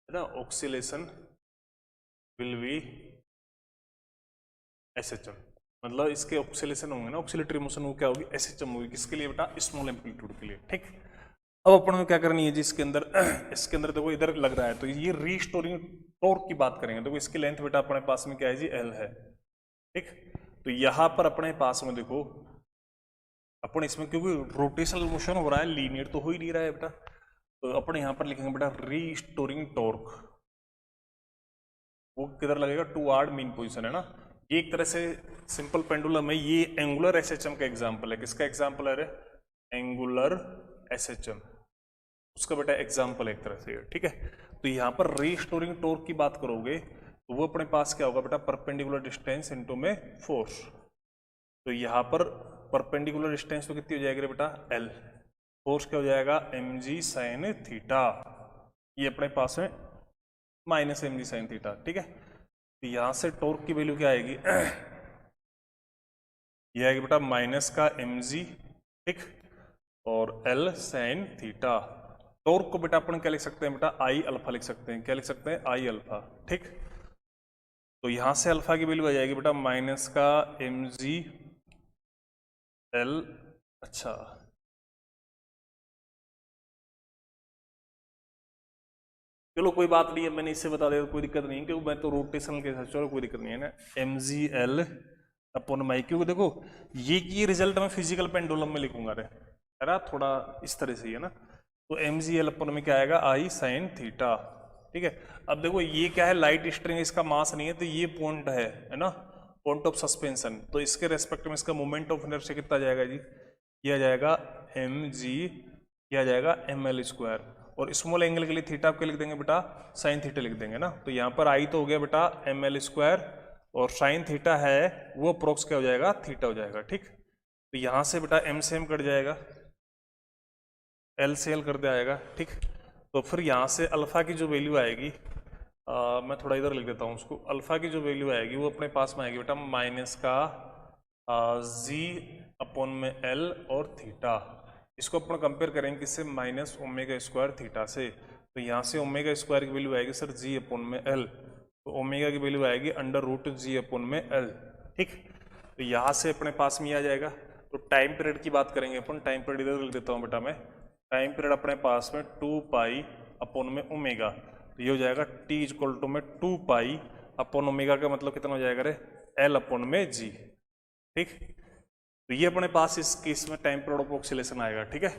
है ना, ऑक्सीलेशन विल बी SHM। मतलब इसके ऑक्सीलेशन होंगे ना, ऑक्सीलेटरी मोशन वो क्या होगी SHM होगी, किसके लिए बेटा स्मॉल एम्पलीट्यूड के लिए, ठीक। अब अपन में क्या करनी है जी, इसके अंदर देखो इधर लग रहा है, तो ये रीस्टोरिंग टॉर्क की बात करेंगे। देखो इसकी लेंथ बेटा अपने पास में क्या है जी L है, ठीक। तो यहां पर अपने पास में देखो अपन इसमें क्योंकि रोटेशनल मोशन हो रहा है, लीनियर तो हो ही नहीं रहा है बेटा, तो अपन यहां पर लिखेंगे बेटा रीस्टोरिंग टॉर्क। वो किधर लगेगा, टूवर्ड मीन पोजीशन है ना। ये एक तरह से सिंपल पेंडुलम है, ये एंगुलर SHM का एग्जांपल है। किसका एग्जांपल है रे, एंगुलर SHM, उसका बेटा एग्जांपल एक तरह से, ठीक है। तो यहाँ पर रीस्टोरिंग टॉर्क की बात करोगे तो वो अपने पास क्या होगा बेटा, परपेंडिकुलर डिस्टेंस इनटू में फोर्स। तो यहाँ पर परपेंडिकुलर डिस्टेंस तो कितनी हो जाएगी बेटा L, फोर्स क्या हो जाएगा mg sin थीटा, ये अपने पास में माइनस mg sin थीटा, ठीक है। तो यहां से टॉर्क की वैल्यू क्या आएगी ये आएगी बेटा माइनस का mg, ठीक, और L sin थीटा। टॉर्क को बेटा अपन क्या लिख सकते हैं बेटा I अल्फा लिख सकते हैं, क्या लिख सकते हैं I अल्फा, ठीक। तो यहां से अल्फा की वैल्यू आ जाएगी बेटा माइनस का mg L, अच्छा चलो कोई बात नहीं है, मैंने इससे बता दिया, कोई दिक्कत नहीं है, क्योंकि मैं तो रोटेशनल के साथ, चलो कोई दिक्कत नहीं है ना, mg L अपन माई, क्योंकि देखो ये रिजल्ट मैं फिजिकल पेंडुलम में लिखूंगा रे, है ना, थोड़ा इस तरह से ही है ना। तो mg L अपन में क्या आएगा I sin थीटा, ठीक है। अब देखो ये क्या है, लाइट स्ट्रिंग, इसका मास नहीं है, तो ये पॉइंट है ना, पॉइंट ऑफ सस्पेंशन, तो इसके रेस्पेक्ट में इसका मोमेंट ऑफ इनर्शिया कितना आ जाएगा जी, ये आ जाएगा mg, ये आ जाएगा ml स्क्वायर, और स्मॉल एंगल के लिए थीटा आपके लिख देंगे बेटा साइन थीटा लिख देंगे ना। तो यहाँ पर आई तो हो गया बेटा ml स्क्वायर, और साइन थीटा है वो अप्रोक्स क्या हो जाएगा थीटा हो जाएगा, ठीक। तो यहाँ से बेटा m से m कट जाएगा, L से L कर दिया जाएगा, ठीक। तो फिर यहाँ से अल्फा की जो वैल्यू आएगी, मैं थोड़ा इधर लिख देता हूँ उसको, अल्फा की जो वैल्यू आएगी वो अपने पास में आएगी बेटा माइनस का g अपॉन में L और थीटा। इसको अपन कंपेयर करेंगे किससे, माइनस ओमेगा स्क्वायर थीटा से। तो यहाँ से ओमेगा स्क्वायर की वैल्यू आएगी सर g अपॉन में L, तो ओमेगा की वैल्यू आएगी अंडर रूट g अपॉन में L, ठीक। तो यहाँ से अपने पास में आ जाएगा। तो टाइम पीरियड की बात करेंगे अपन, टाइम पीरियड इधर लिख देता हूँ बेटा मैं, टाइम पीरियड अपने पास में 2 पाई अपॉन में ओमेगा, तो ये हो जाएगा t इक्वल टू में 2 पाई अपॉन ओमेगा का मतलब कितना हो जाएगा रे L अपॉन में g, ठीक। तो ये अपने पास इस केस में टाइम पीरियड ऑफ ऑक्सीलेशन आएगा, ठीक है।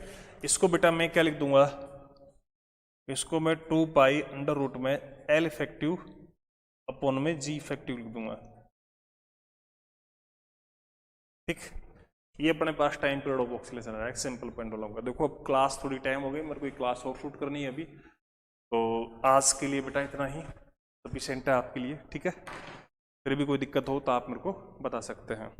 इसको बेटा मैं क्या लिख दूंगा, इसको मैं 2 पाई अंडर रूट में L इफेक्टिव अपॉन में G इफेक्टिव लिख दूंगा, ठीक। ये अपने पास टाइम पीरियड ऑफ ऑक्सीलेशन है सिंपल पेंडुलम का। देखो अब क्लास थोड़ी टाइम हो गई, मेरे को एक क्लास और शूट करनी है अभी, तो आज के लिए बेटा इतना ही सफिशिएंट है आपके लिए, ठीक है। फिर भी कोई दिक्कत हो तो आप मेरे को बता सकते हैं।